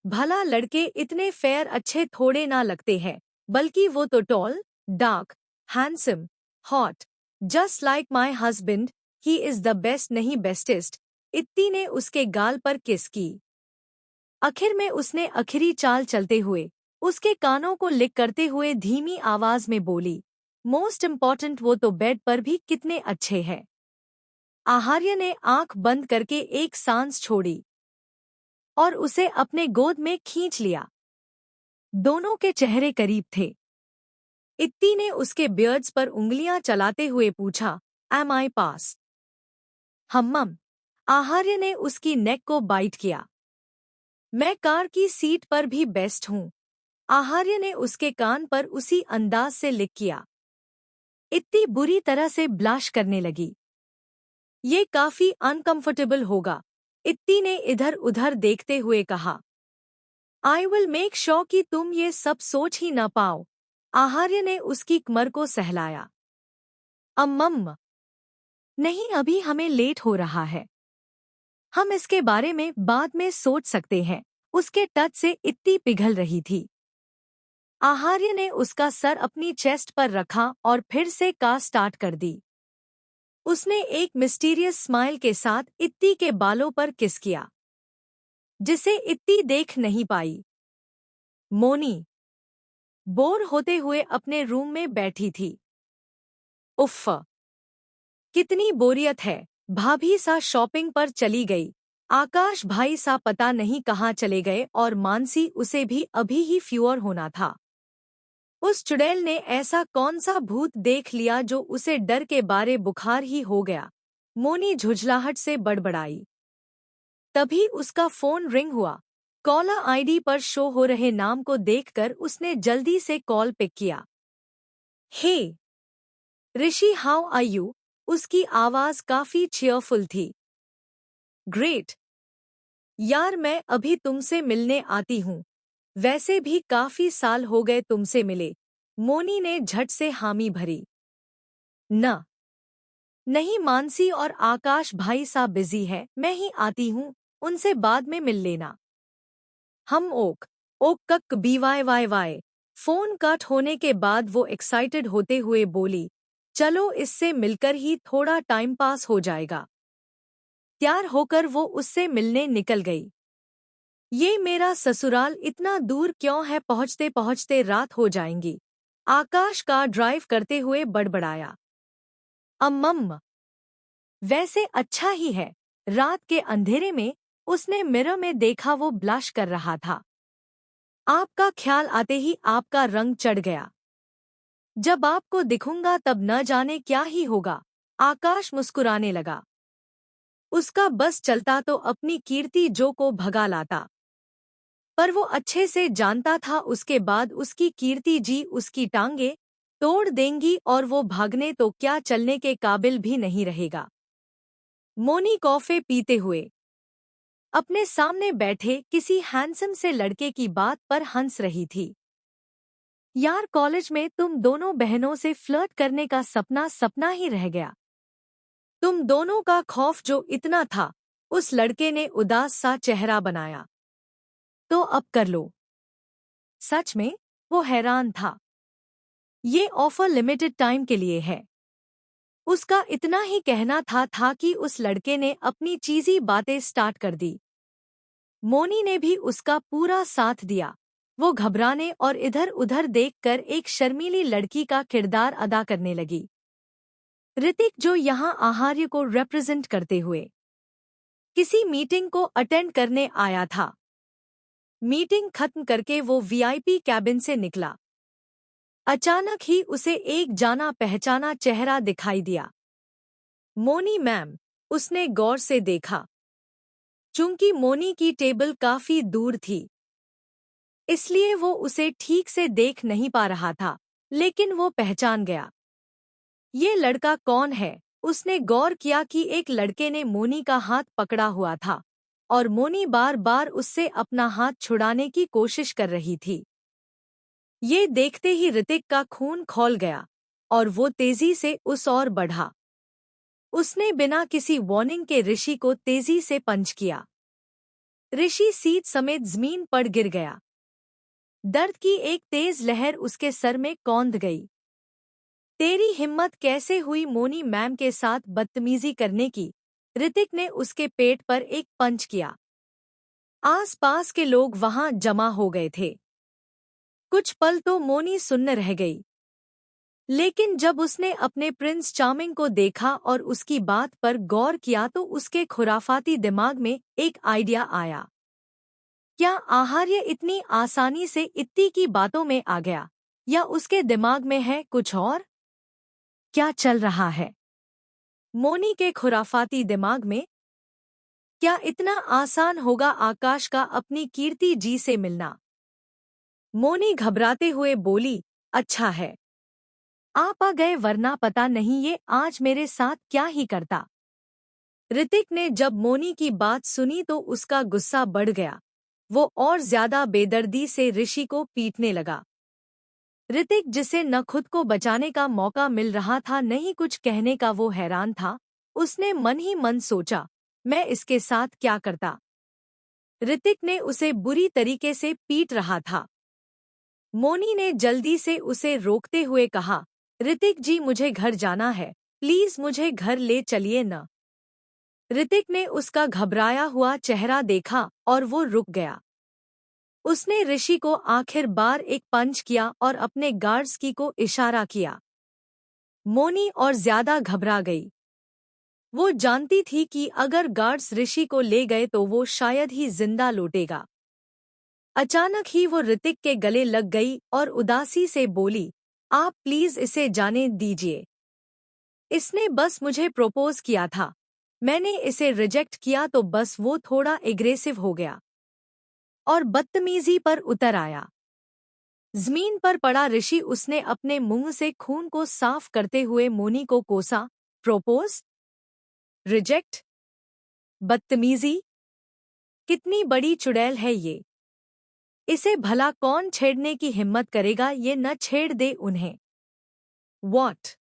भला लड़के इतने फेयर अच्छे थोड़े ना लगते हैं, बल्कि वो तो tall, dark, handsome, hot, just like my husband. He is the best नहीं बेस्टेस्ट। इत्ती ने उसके गाल पर किस की। आखिर में उसने आखिरी चाल चलते हुए उसके कानों को लिक करते हुए धीमी आवाज में बोली, मोस्ट इम्पॉर्टेंट वो तो बेड पर भी कितने अच्छे हैं। आहार्य ने आंख बंद करके एक सांस छोड़ी और उसे अपने गोद में खींच लिया। दोनों के चेहरे करीब थे। इत्ती ने उसके बियर्ड्स पर उंगलियां चलाते हुए पूछा, एम आई पास? हम्मम। आहार्य ने उसकी नेक को बाइट किया। मैं कार की सीट पर भी बेस्ट हूँ। आहार्य ने उसके कान पर उसी अंदाज से लिक किया। इत्ती बुरी तरह से ब्लाश करने लगी। ये काफी अनकंफर्टेबल होगा, इत्ती ने इधर उधर देखते हुए कहा। आई विल मेक श्योर कि तुम ये सब सोच ही न पाओ। आहार्य ने उसकी कमर को सहलाया। अम्मम। नहीं, अभी हमें लेट हो रहा है। हम इसके बारे में बाद में सोच सकते हैं। उसके टच से इत्ती पिघल रही थी। आहार्य ने उसका सर अपनी चेस्ट पर रखा और फिर से कार स्टार्ट कर दी। उसने एक मिस्टीरियस स्माइल के साथ इत्ती के बालों पर किस किया, जिसे इत्ती देख नहीं पाई। मोनी बोर होते हुए अपने रूम में बैठी थी। उफ़, कितनी बोरियत है। भाभी सा शॉपिंग पर चली गई। आकाश भाई सा पता नहीं कहाँ चले गए और मानसी उसे भी अभी ही फ्यूअर होना था। उस चुड़ैल ने ऐसा कौन सा भूत देख लिया जो उसे डर के बारे बुखार ही हो गया। मोनी झुझलाहट से बड़बड़ाई। तभी उसका फोन रिंग हुआ। कॉलर आईडी पर शो हो रहे नाम को देखकर उसने जल्दी से कॉल पिक किया। हे ऋषि, हाउ आर यू? उसकी आवाज काफी चीयरफुल थी। ग्रेट यार, मैं अभी तुमसे मिलने आती हूँ। वैसे भी काफी साल हो गए तुमसे मिले। मोनी ने झट से हामी भरी। न नहीं, मानसी और आकाश भाई सा बिजी है, मैं ही आती हूँ। उनसे बाद में मिल लेना। हम ओक ओक कक BYYY। फोन कट होने के बाद वो एक्साइटेड होते हुए बोली, चलो इससे मिलकर ही थोड़ा टाइम पास हो जाएगा। तैयार होकर वो उससे मिलने निकल गई। ये मेरा ससुराल इतना दूर क्यों है? पहुँचते पहुँचते रात हो जाएंगी। आकाश कार ड्राइव करते हुए बड़बड़ाया। अम्मम। वैसे अच्छा ही है। रात के अंधेरे में उसने मिरर में देखा, वो ब्लश कर रहा था। आपका ख्याल आते ही आपका रंग चढ़ गया। जब आपको दिखूंगा तब न जाने क्या ही होगा। आकाश मुस्कुराने लगा। उसका बस चलता तो अपनी कीर्ति जो को भगा लाता, पर वो अच्छे से जानता था उसके बाद उसकी कीर्ति जी उसकी टांगे तोड़ देंगी और वो भागने तो क्या चलने के काबिल भी नहीं रहेगा। मोनी कॉफी पीते हुए अपने सामने बैठे किसी हैंडसम से लड़के की बात पर हंस रही थी। यार, कॉलेज में तुम दोनों बहनों से फ्लर्ट करने का सपना सपना ही रह गया। तुम दोनों का खौफ जो इतना था, उस लड़के ने उदास सा चेहरा बनाया। तो अब कर लो। सच में वो हैरान था। ये ऑफर लिमिटेड टाइम के लिए है। उसका इतना ही कहना था कि उस लड़के ने अपनी चीजी बातें स्टार्ट कर दी। मोनी ने भी उसका पूरा साथ दिया। वो घबराने और इधर उधर देखकर एक शर्मीली लड़की का किरदार अदा करने लगी। ऋतिक, जो यहाँ आहार्य को रिप्रेजेंट करते हुए किसी मीटिंग को अटेंड करने आया था। मीटिंग खत्म करके वो वीआईपी कैबिन से निकला। अचानक ही उसे एक जाना पहचाना चेहरा दिखाई दिया। मोनी मैम। उसने गौर से देखा। चूंकि मोनी की टेबल काफी दूर थी, इसलिए वो उसे ठीक से देख नहीं पा रहा था, लेकिन वो पहचान गया। ये लड़का कौन है? उसने गौर किया कि एक लड़के ने मोनी का हाथ पकड़ा हुआ था और मोनी बार बार उससे अपना हाथ छुड़ाने की कोशिश कर रही थी। ये देखते ही ऋतिक का खून खौल गया और वो तेजी से उस ओर बढ़ा। उसने बिना किसी वार्निंग के ऋषि को तेजी से पंच किया। ऋषि सीट समेत जमीन पर गिर गया। दर्द की एक तेज लहर उसके सर में कौंध गई। तेरी हिम्मत कैसे हुई मोनी मैम के साथ बदतमीजी करने की? ऋतिक ने उसके पेट पर एक पंच किया। आसपास के लोग वहां जमा हो गए थे। कुछ पल तो मोनी सुन्न रह गई, लेकिन जब उसने अपने प्रिंस चार्मिंग को देखा और उसकी बात पर गौर किया तो उसके खुराफाती दिमाग में एक आइडिया आया। क्या आहार्य इतनी आसानी से इत्ती की बातों में आ गया, या उसके दिमाग में है कुछ और? क्या चल रहा है मोनी के खुराफाती दिमाग में? क्या इतना आसान होगा आकाश का अपनी कीर्ति जी से मिलना? मोनी घबराते हुए बोली, अच्छा है आप आ गए, वरना पता नहीं ये आज मेरे साथ क्या ही करता। ऋतिक ने जब मोनी की बात सुनी तो उसका गुस्सा बढ़ गया। वो और ज्यादा बेदर्दी से ऋषि को पीटने लगा। ऋतिक, जिसे न खुद को बचाने का मौका मिल रहा था न ही कुछ कहने का, वो हैरान था। उसने मन ही मन सोचा, मैं इसके साथ क्या करता? ऋतिक ने उसे बुरी तरीके से पीट रहा था। मोनी ने जल्दी से उसे रोकते हुए कहा, ऋतिक जी, मुझे घर जाना है, प्लीज मुझे घर ले चलिए न। ऋतिक ने उसका घबराया हुआ चेहरा देखा और वो रुक गया। उसने ऋषि को आखिर बार एक पंच किया और अपने गार्ड्स की को इशारा किया। मोनी और ज्यादा घबरा गई। वो जानती थी कि अगर गार्ड्स ऋषि को ले गए तो वो शायद ही जिंदा लौटेगा। अचानक ही वो ऋतिक के गले लग गई और उदासी से बोली, आप प्लीज इसे जाने दीजिए। इसने बस मुझे प्रपोज किया था, मैंने इसे रिजेक्ट किया तो बस वो थोड़ा एग्रेसिव हो गया और बदतमीजी पर उतर आया। जमीन पर पड़ा ऋषि, उसने अपने मुंह से खून को साफ करते हुए मोनी को कोसा। प्रोपोज? रिजेक्ट? बदतमीजी? कितनी बड़ी चुड़ैल है ये! इसे भला कौन छेड़ने की हिम्मत करेगा? ये न छेड़ दे उन्हें। What?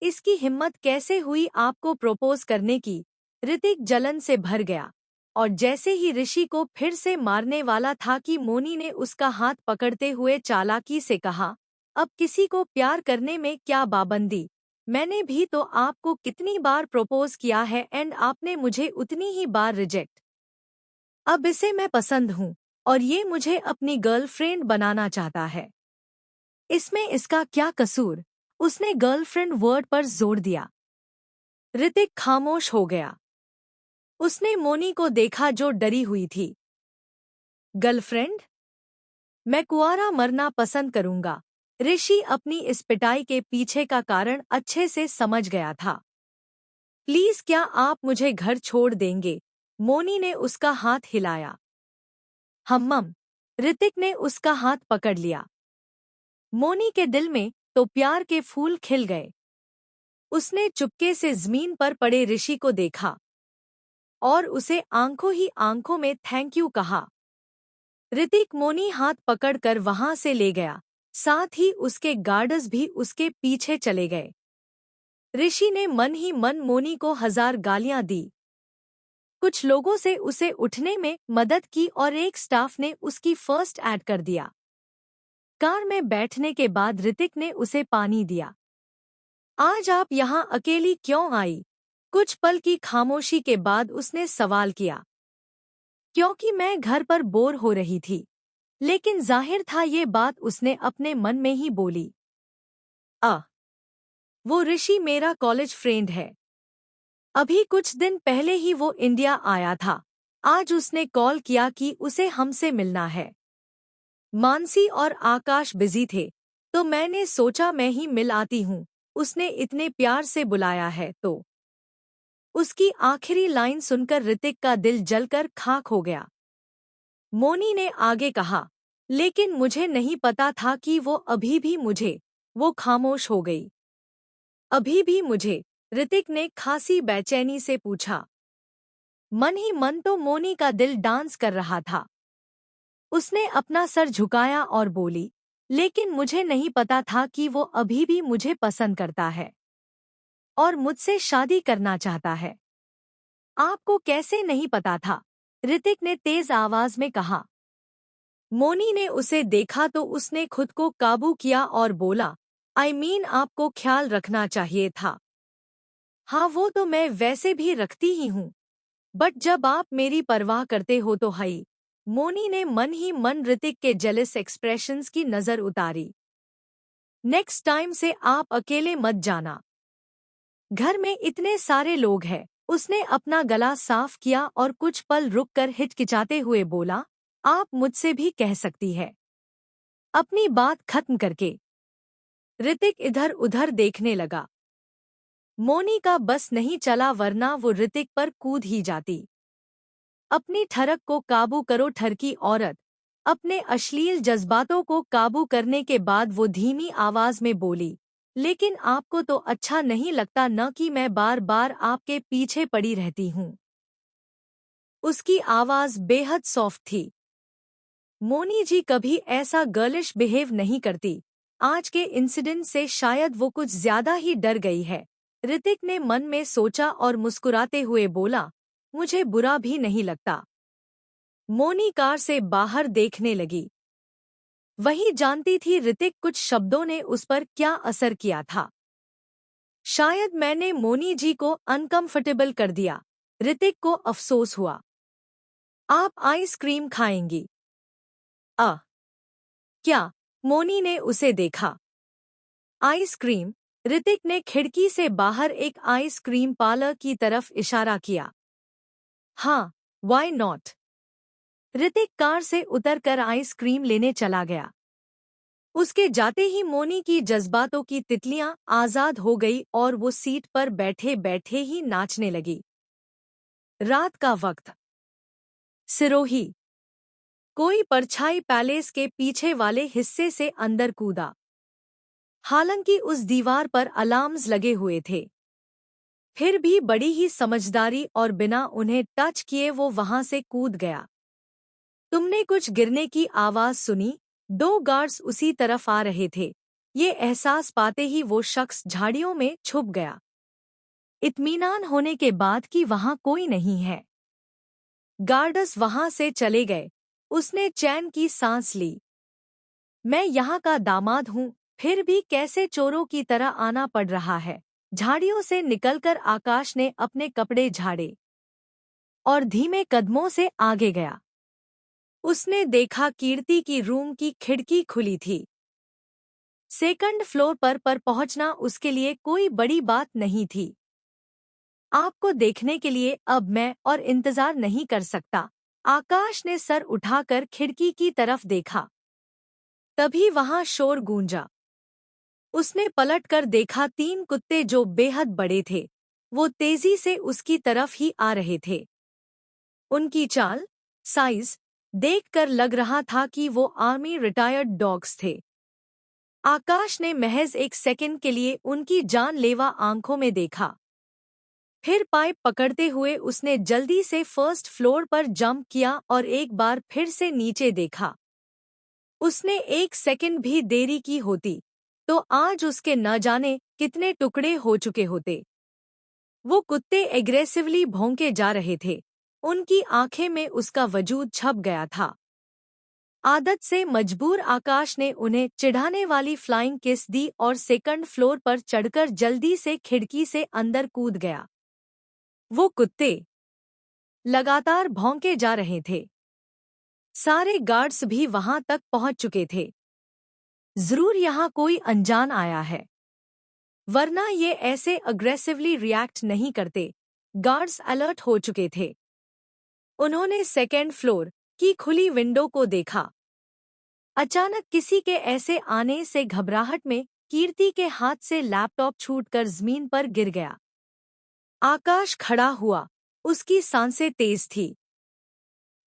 इसकी हिम्मत कैसे हुई आपको प्रपोज करने की? ऋतिक जलन से भर गया और जैसे ही ऋषि को फिर से मारने वाला था कि मोनी ने उसका हाथ पकड़ते हुए चालाकी से कहा, अब किसी को प्यार करने में क्या पाबंदी? मैंने भी तो आपको कितनी बार प्रपोज किया है एंड आपने मुझे उतनी ही बार रिजेक्ट। अब इसे मैं पसंद हूँ और ये मुझे अपनी गर्लफ्रेंड बनाना चाहता है। इसमें इसका क्या कसूर? उसने गर्लफ्रेंड वर्ड पर जोर दिया। ऋतिक खामोश हो गया। उसने मोनी को देखा जो डरी हुई थी। गर्लफ्रेंड? मैं कुंवारा मरना पसंद करूंगा। ऋषि अपनी इस पिटाई के पीछे का कारण अच्छे से समझ गया था। प्लीज क्या आप मुझे घर छोड़ देंगे? मोनी ने उसका हाथ हिलाया। हम्मम। ऋतिक ने उसका हाथ पकड़ लिया। मोनी के दिल में तो प्यार के फूल खिल गए। उसने चुपके से जमीन पर पड़े ऋषि को देखा और उसे आंखों ही आंखों में थैंक यू कहा। ऋतिक मोनी हाथ पकड़कर वहां से ले गया, साथ ही उसके गार्ड्स भी उसके पीछे चले गए। ऋषि ने मन ही मन मोनी को 1000 गालियां दी। कुछ लोगों से उसे उठने में मदद की और एक स्टाफ ने उसकी फर्स्ट एड कर दिया। कार में बैठने के बाद ऋतिक ने उसे पानी दिया। आज आप यहाँ अकेली क्यों आई? कुछ पल की खामोशी के बाद उसने सवाल किया। क्योंकि मैं घर पर बोर हो रही थी। लेकिन जाहिर था ये बात उसने अपने मन में ही बोली। वो ऋषि मेरा कॉलेज फ्रेंड है। अभी कुछ दिन पहले ही वो इंडिया आया था। आज उसने कॉल किया कि उसे हमसे मिलना है। मानसी और आकाश बिजी थे, तो मैंने सोचा मैं ही मिल आती हूँ। उसने इतने प्यार से बुलाया है तो। उसकी आखिरी लाइन सुनकर ऋतिक का दिल जलकर खाक हो गया। मोनी ने आगे कहा, लेकिन मुझे नहीं पता था कि वो अभी भी मुझे। वो खामोश हो गई। अभी भी मुझे? ऋतिक ने खासी बेचैनी से पूछा। मन ही मन तो मोनी का दिल डांस कर रहा था। उसने अपना सर झुकाया और बोली, लेकिन मुझे नहीं पता था कि वो अभी भी मुझे पसंद करता है और मुझसे शादी करना चाहता है। आपको कैसे नहीं पता था? ऋतिक ने तेज आवाज में कहा। मोनी ने उसे देखा तो उसने खुद को काबू किया और बोला, आपको ख्याल रखना चाहिए था। हाँ, वो तो मैं वैसे भी रखती ही हूँ, बट जब आप मेरी परवाह करते हो तो हई। मोनी ने मन ही मन ऋतिक के जेलस एक्सप्रेशंस की नजर उतारी। नेक्स्ट टाइम से आप अकेले मत जाना। घर में इतने सारे लोग हैं। उसने अपना गला साफ किया और कुछ पल रुककर हिचकिचाते हुए बोला, आप मुझसे भी कह सकती है। अपनी बात खत्म करके ऋतिक इधर उधर देखने लगा। मोनी का बस नहीं चला, वरना वो ऋतिक पर कूद ही जाती। अपनी ठरक को काबू करो ठरकी औरत। अपने अश्लील जज्बातों को काबू करने के बाद वो धीमी आवाज में बोली, लेकिन आपको तो अच्छा नहीं लगता न कि मैं बार बार आपके पीछे पड़ी रहती हूँ। उसकी आवाज बेहद सॉफ्ट थी। मोनी जी कभी ऐसा गर्लिश बिहेव नहीं करती। आज के इंसिडेंट से शायद वो कुछ ज्यादा ही डर गई है। ऋतिक ने मन में सोचा और मुस्कुराते हुए बोला, मुझे बुरा भी नहीं लगता। मोनी कार से बाहर देखने लगी। वही जानती थी ऋतिक कुछ शब्दों ने उस पर क्या असर किया था। शायद मैंने मोनी जी को अनकंफर्टेबल कर दिया। ऋतिक को अफसोस हुआ। आप आइसक्रीम खाएंगी? क्या? मोनी ने उसे देखा। आइसक्रीम? ऋतिक ने खिड़की से बाहर एक आइसक्रीम पार्लर की तरफ इशारा किया। हाँ, व्हाई नॉट? ऋतिक कार से उतरकर आइसक्रीम लेने चला गया। उसके जाते ही मोनी की जज्बातों की तितलियां आजाद हो गई और वो सीट पर बैठे बैठे ही नाचने लगी। रात का वक्त। सिरोही। कोई परछाई पैलेस के पीछे वाले हिस्से से अंदर कूदा। हालांकि उस दीवार पर अलार्म्स लगे हुए थे, फिर भी बड़ी ही समझदारी और बिना उन्हें टच किए वो वहां से कूद गया। तुमने कुछ गिरने की आवाज सुनी? दो गार्ड्स उसी तरफ आ रहे थे। ये एहसास पाते ही वो शख्स झाड़ियों में छुप गया। इत्मीनान होने के बाद कि वहां कोई नहीं है, गार्ड्स वहां से चले गए। उसने चैन की सांस ली। मैं यहाँ का दामाद हूँ, फिर भी कैसे चोरों की तरह आना पड़ रहा है। झाड़ियों से निकलकर आकाश ने अपने कपड़े झाड़े और धीमे कदमों से आगे गया। उसने देखा कीर्ति की रूम की खिड़की खुली थी। सेकंड फ्लोर पर पहुंचना उसके लिए कोई बड़ी बात नहीं थी। आपको देखने के लिए अब मैं और इंतजार नहीं कर सकता। आकाश ने सर उठाकर खिड़की की तरफ देखा। तभी वहां शोर गूंजा। उसने पलटकर देखा, तीन कुत्ते जो बेहद बड़े थे, वो तेजी से उसकी तरफ ही आ रहे थे। उनकी चाल, साइज देखकर लग रहा था कि वो आर्मी रिटायर्ड डॉग्स थे। आकाश ने महज एक सेकंड के लिए उनकी जानलेवा आंखों में देखा। फिर पाइप पकड़ते हुए उसने जल्दी से फर्स्ट फ्लोर पर जंप किया और एक बार फिर से नीचे देखा। उसने एक सेकंड भी देरी की होती तो आज उसके न जाने कितने टुकड़े हो चुके होते। वो कुत्ते एग्रेसिवली भौंके जा रहे थे। उनकी आंखें में उसका वजूद छप गया था। आदत से मजबूर आकाश ने उन्हें चिढ़ाने वाली फ्लाइंग किस दी और सेकंड फ्लोर पर चढ़कर जल्दी से खिड़की से अंदर कूद गया। वो कुत्ते लगातार भौंके जा रहे थे। सारे गार्ड्स भी वहां तक पहुंच चुके थे। जरूर यहाँ कोई अनजान आया है, वरना ये ऐसे अग्रेसिवली रिएक्ट नहीं करते। गार्ड्स अलर्ट हो चुके थे। उन्होंने सेकेंड फ्लोर की खुली विंडो को देखा। अचानक किसी के ऐसे आने से घबराहट में कीर्ति के हाथ से लैपटॉप छूटकर जमीन पर गिर गया। आकाश खड़ा हुआ, उसकी सांसें तेज थी।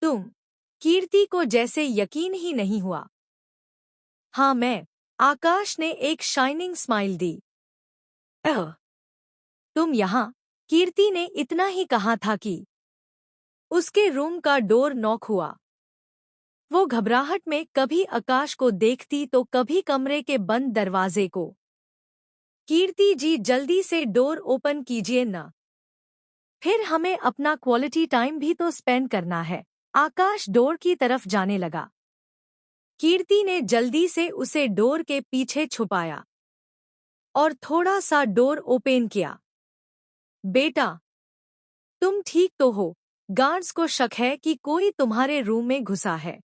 तुम? कीर्ति को जैसे यकीन ही नहीं हुआ। हाँ मैं। आकाश ने एक शाइनिंग स्माइल दी। अह, तुम यहाँ? कीर्ति ने इतना ही कहा था कि उसके रूम का डोर नॉक हुआ। वो घबराहट में कभी आकाश को देखती तो कभी कमरे के बंद दरवाजे को। कीर्ति जी जल्दी से डोर ओपन कीजिए ना, फिर हमें अपना क्वालिटी टाइम भी तो स्पेंड करना है। आकाश डोर की तरफ जाने लगा। कीर्ति ने जल्दी से उसे डोर के पीछे छुपाया और थोड़ा सा डोर ओपन किया। बेटा, तुम ठीक तो हो? गार्ड्स को शक है कि कोई तुम्हारे रूम में घुसा है।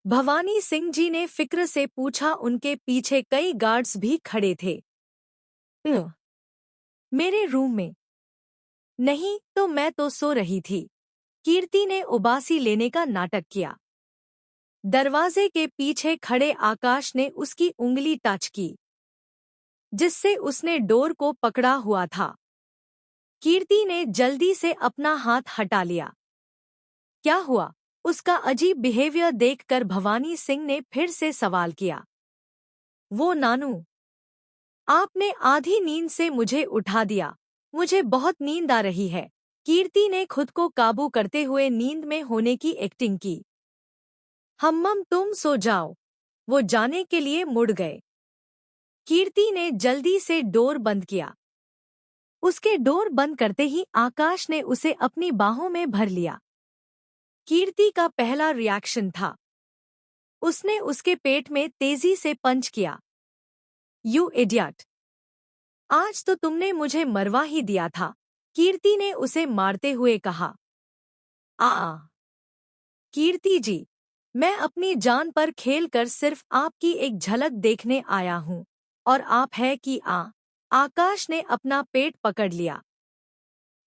भवानी सिंह जी ने फिक्र से पूछा। उनके पीछे कई गार्ड्स भी खड़े थे। मेरे रूम में? नहीं तो मैं तो सो रही थी। कीर्ति ने उबासी लेने का नाटक किया। दरवाजे के पीछे खड़े आकाश ने उसकी उंगली टच की, जिससे उसने डोर को पकड़ा हुआ था। कीर्ति ने जल्दी से अपना हाथ हटा लिया। क्या हुआ? उसका अजीब बिहेवियर देखकर भवानी सिंह ने फिर से सवाल किया। वो नानू, आपने आधी नींद से मुझे उठा दिया। मुझे बहुत नींद आ रही है। कीर्ति ने खुद को काबू करते हुए नींद में होने की एक्टिंग की। हम्मम तुम सो जाओ। वो जाने के लिए मुड़ गए। कीर्ति ने जल्दी से डोर बंद किया। उसके डोर बंद करते ही आकाश ने उसे अपनी बाहों में भर लिया। कीर्ति का पहला रिएक्शन था, उसने उसके पेट में तेजी से पंच किया। You idiot! आज तो तुमने मुझे मरवा ही दिया था, कीर्ति ने उसे मारते हुए कहा। कीर्ति जी, मैं अपनी जान पर खेलकर सिर्फ आपकी एक झलक देखने आया हूँ, और आप है कि आकाश ने अपना पेट पकड़ लिया।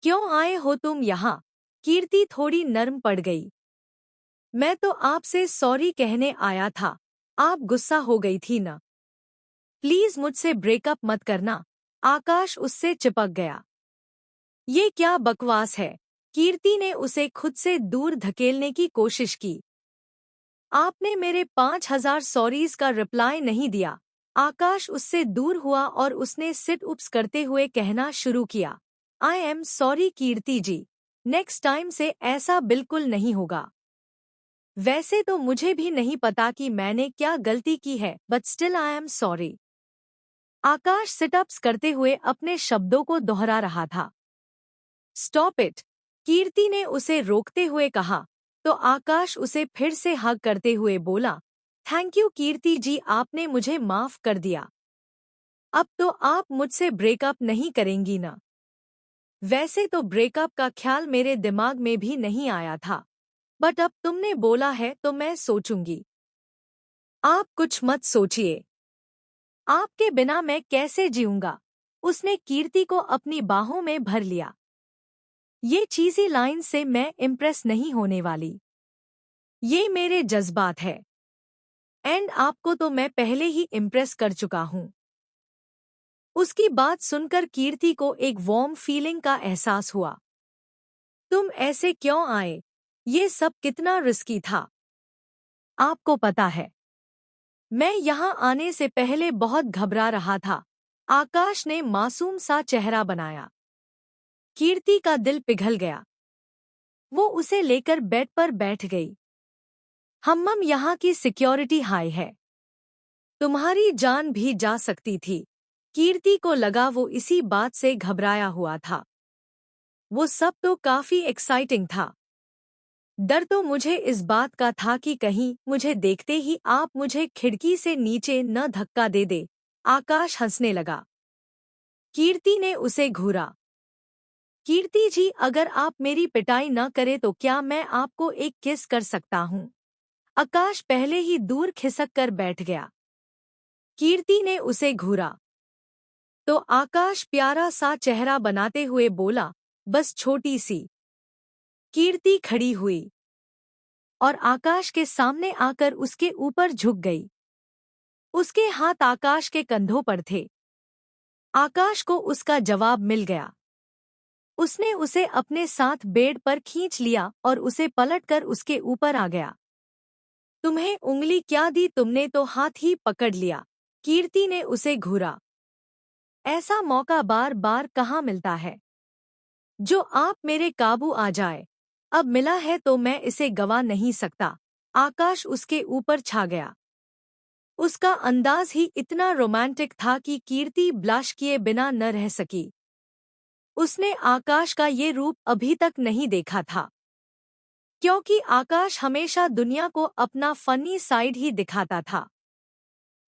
क्यों आए हो तुम यहाँ? कीर्ति थोड़ी नर्म पड़ गई। मैं तो आपसे सॉरी कहने आया था, आप गुस्सा हो गई थी ना? प्लीज मुझसे ब्रेकअप मत करना। आकाश उससे चिपक गया। ये क्या बकवास है? कीर्ति ने उसे खुद से दूर धकेलने की कोशिश की। आपने मेरे 5,000 सॉरीज का रिप्लाई नहीं दिया। आकाश उससे दूर हुआ और उसने सिट उप्स करते हुए कहना शुरू किया। I am sorry Kirti ji, next time से ऐसा बिल्कुल नहीं होगा। वैसे तो मुझे भी नहीं पता कि मैंने क्या गलती की है, but still I am sorry. Akash sit-ups करते हुए अपने शब्दों को दोहरा रहा था। Stop it! कीर्ति ने उसे रोकते हुए कहा, तो आकाश उसे फिर से हग करते हुए बोला, थैंक यू कीर्ति जी, आपने मुझे माफ कर दिया। अब तो आप मुझसे ब्रेकअप नहीं करेंगी ना? वैसे तो ब्रेकअप का ख्याल मेरे दिमाग में भी नहीं आया था, बट अब तुमने बोला है तो मैं सोचूंगी। आप कुछ मत सोचिए। आपके बिना मैं कैसे जीऊंगा? उसने कीर्ति को अपनी बाहों में भर लिया। ये चीज़ी लाइन से मैं इम्प्रेस नहीं होने वाली। ये मेरे जज्बात है, एंड आपको तो मैं पहले ही इम्प्रेस कर चुका हूँ। उसकी बात सुनकर कीर्ति को एक वार्म फीलिंग का एहसास हुआ। तुम ऐसे क्यों आए? ये सब कितना रिस्की था। आपको पता है, मैं यहाँ आने से पहले बहुत घबरा रहा था। आकाश ने मासूम सा चेहरा बनाया। कीर्ति का दिल पिघल गया। वो उसे लेकर बेड पर बैठ गई। हम्मम यहाँ की सिक्योरिटी हाई है, तुम्हारी जान भी जा सकती थी। कीर्ति को लगा वो इसी बात से घबराया हुआ था। वो सब तो काफी एक्साइटिंग था। डर तो मुझे इस बात का था कि कहीं मुझे देखते ही आप मुझे खिड़की से नीचे न धक्का दे दे। आकाश हंसने लगा। कीर्ति ने उसे घूरा। कीर्ति जी, अगर आप मेरी पिटाई न करे तो क्या मैं आपको एक किस कर सकता हूँ? आकाश पहले ही दूर खिसक कर बैठ गया। कीर्ति ने उसे घूरा तो आकाश प्यारा सा चेहरा बनाते हुए बोला, बस छोटी सी। कीर्ति खड़ी हुई और आकाश के सामने आकर उसके ऊपर झुक गई। उसके हाथ आकाश के कंधों पर थे। आकाश को उसका जवाब मिल गया। उसने उसे अपने साथ बेड पर खींच लिया और उसे पलटकर उसके ऊपर आ गया। तुम्हें उंगली क्या दी, तुमने तो हाथ ही पकड़ लिया, कीर्ति ने उसे घूरा। ऐसा मौका बार बार कहाँ मिलता है जो आप मेरे काबू आ जाए। अब मिला है तो मैं इसे गवा नहीं सकता। आकाश उसके ऊपर छा गया। उसका अंदाज ही इतना रोमांटिक था कि कीर्ति ब्लश किए बिना न रह सकी। उसने आकाश का ये रूप अभी तक नहीं देखा था, क्योंकि आकाश हमेशा दुनिया को अपना फनी साइड ही दिखाता था।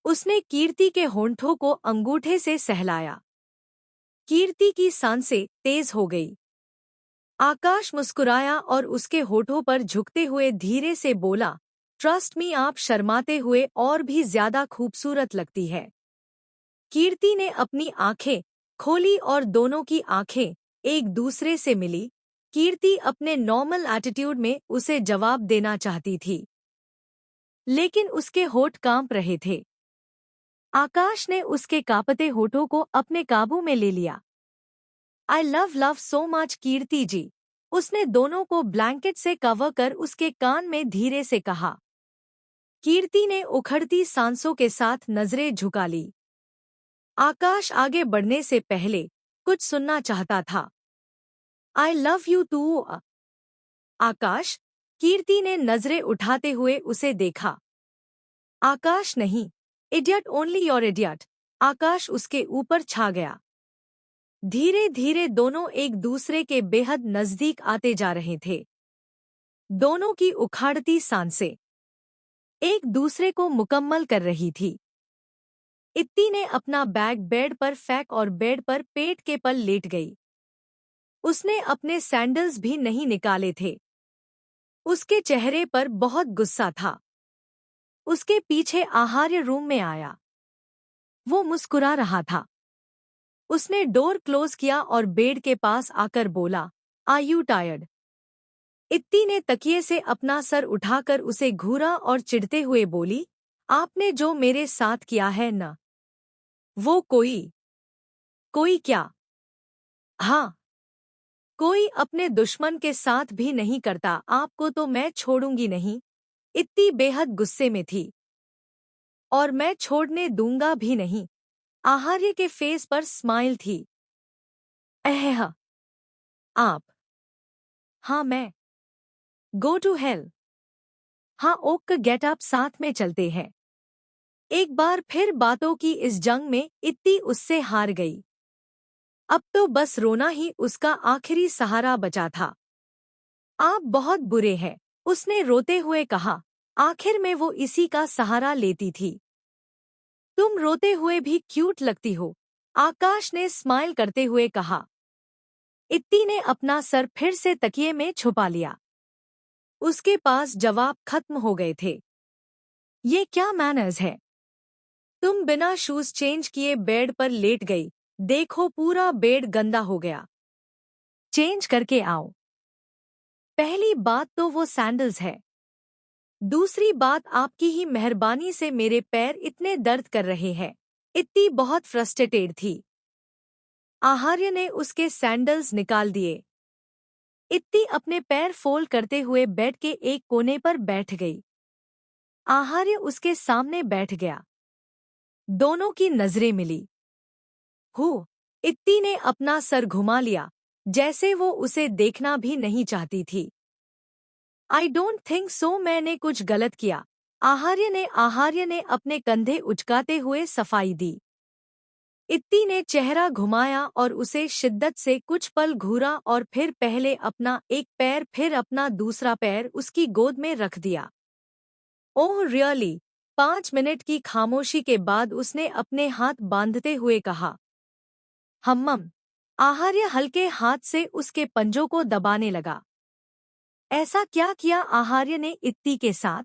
उसने कीर्ति के होंठों को अंगूठे से सहलाया। कीर्ति की सांसें तेज हो गई। आकाश मुस्कुराया और उसके होठों पर झुकते हुए धीरे से बोला, ट्रस्ट मी, आप शर्माते हुए और भी ज्यादा खूबसूरत लगती है। कीर्ति ने अपनी आंखें खोली और दोनों की आंखें एक दूसरे से मिली। कीर्ति अपने नॉर्मल एटीट्यूड में उसे जवाब देना चाहती थी, लेकिन उसके होठ कांप रहे थे। आकाश ने उसके कांपते होठों को अपने काबू में ले लिया। आई लव सो मच कीर्ति जी, उसने दोनों को ब्लैंकेट से कवर कर उसके कान में धीरे से कहा। कीर्ति ने उखड़ती सांसों के साथ नजरें झुका ली। आकाश आगे बढ़ने से पहले कुछ सुनना चाहता था। आई लव यू टू आकाश। कीर्ति ने नजरें उठाते हुए उसे देखा। आकाश नहीं, इडियट, ओनली योर इडियट। आकाश उसके ऊपर छा गया। धीरे धीरे दोनों एक दूसरे के बेहद नजदीक आते जा रहे थे। दोनों की उखाड़ती सांसें एक दूसरे को मुकम्मल कर रही थी। इत्ती ने अपना बैग बेड पर फेंक और बेड पर पेट के बल लेट गई। उसने अपने सैंडल्स भी नहीं निकाले थे। उसके चेहरे पर बहुत गुस्सा था। उसके पीछे आहार्य रूम में आया। वो मुस्कुरा रहा था। उसने डोर क्लोज किया और बेड के पास आकर बोला, आर यू टायर्ड? इत्ती ने तकिए से अपना सर उठाकर उसे घूरा और चिढ़ते हुए बोली, आपने जो मेरे साथ किया है न, वो कोई कोई क्या? हाँ, कोई अपने दुश्मन के साथ भी नहीं करता। आपको तो मैं छोड़ूंगी नहीं। इत्ती बेहद गुस्से में थी। और मैं छोड़ने दूंगा भी नहीं। आहार्य के फेस पर स्माइल थी। अहह, आप? हाँ मैं। Go to hell. हाँ ओक, गेट अप, साथ में चलते हैं। एक बार फिर बातों की इस जंग में इत्ती उससे हार गई। अब तो बस रोना ही उसका आखिरी सहारा बचा था। आप बहुत बुरे हैं, उसने रोते हुए कहा। आखिर में वो इसी का सहारा लेती थी। तुम रोते हुए भी क्यूट लगती हो, आकाश ने स्माइल करते हुए कहा। इत्ती ने अपना सर फिर से तकिए में छुपा लिया। उसके पास जवाब खत्म हो गए थे। ये क्या मैनर्स है? तुम बिना शूज चेंज किए बेड पर लेट गई। देखो पूरा बेड गंदा हो गया। चेंज करके आओ। पहली बात तो वो सैंडल्स है। दूसरी बात, आपकी ही मेहरबानी से मेरे पैर इतने दर्द कर रहे हैं। इत्ती बहुत फ्रस्ट्रेटेड थी। आहार्य ने उसके सैंडल्स निकाल दिए। इत्ती अपने पैर फोल्ड करते हुए बेड के एक कोने पर बैठ गई। आहार्य उसके सामने बैठ गया। दोनों की नजरें मिली। हो, इत्ती ने अपना सर घुमा लिया, जैसे वो उसे देखना भी नहीं चाहती थी। आई डोंट थिंक सो, मैंने कुछ गलत किया। आहार्य ने अपने कंधे उचकाते हुए सफाई दी। इत्ती ने चेहरा घुमाया और उसे शिद्दत से कुछ पल घूरा और फिर पहले अपना एक पैर फिर अपना दूसरा पैर उसकी गोद में रख दिया। Oh really? 5 मिनट की खामोशी के बाद उसने अपने हाथ बांधते हुए कहा। हम्मम। आहार्य हल्के हाथ से उसके पंजों को दबाने लगा। ऐसा क्या किया आहार्य ने इत्ती के साथ?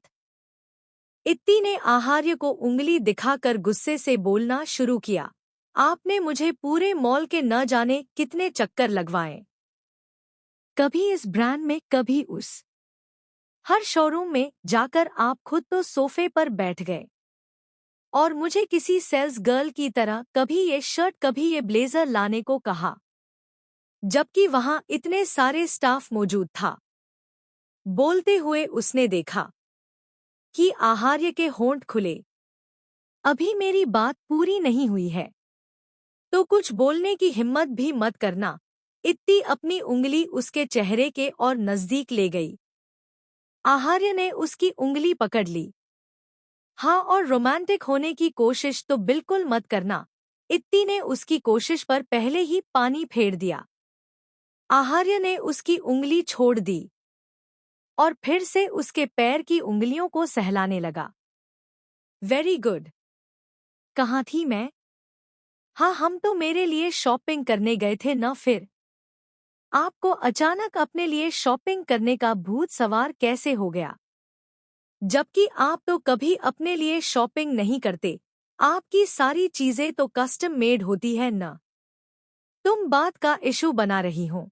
इत्ती ने आहार्य को उंगली दिखाकर गुस्से से बोलना शुरू किया। आपने मुझे पूरे मॉल के न जाने कितने चक्कर लगवाए। कभी इस ब्रांड में, कभी उस। हर शोरूम में जाकर आप खुद तो सोफे पर बैठ गए और मुझे किसी सेल्स गर्ल की तरह कभी ये शर्ट कभी ये ब्लेजर लाने को कहा। जबकि वहां इतने सारे स्टाफ मौजूद था। बोलते हुए उसने देखा कि आहार्य के होंठ खुले। अभी मेरी बात पूरी नहीं हुई है, तो कुछ बोलने की हिम्मत भी मत करना। इत्ती अपनी उंगली उसके चेहरे के और नजदीक ले गई। आहार्य ने उसकी उंगली पकड़ ली। हाँ, और रोमांटिक होने की कोशिश तो बिल्कुल मत करना। इत्ती ने उसकी कोशिश पर पहले ही पानी फेर दिया। आहार्य ने उसकी उंगली छोड़ दी और फिर से उसके पैर की उंगलियों को सहलाने लगा। Very good. कहाँ थी मैं? हाँ, हम तो मेरे लिए शॉपिंग करने गए थे न फिर। आपको अचानक अपने लिए शॉपिंग करने का भूत सवार कैसे हो गया? जबकि आप तो कभी अपने लिए शॉपिंग नहीं करते। आपकी सारी चीजें तो कस्टम मेड होती है न। तुम बात का इशू बना रही हो।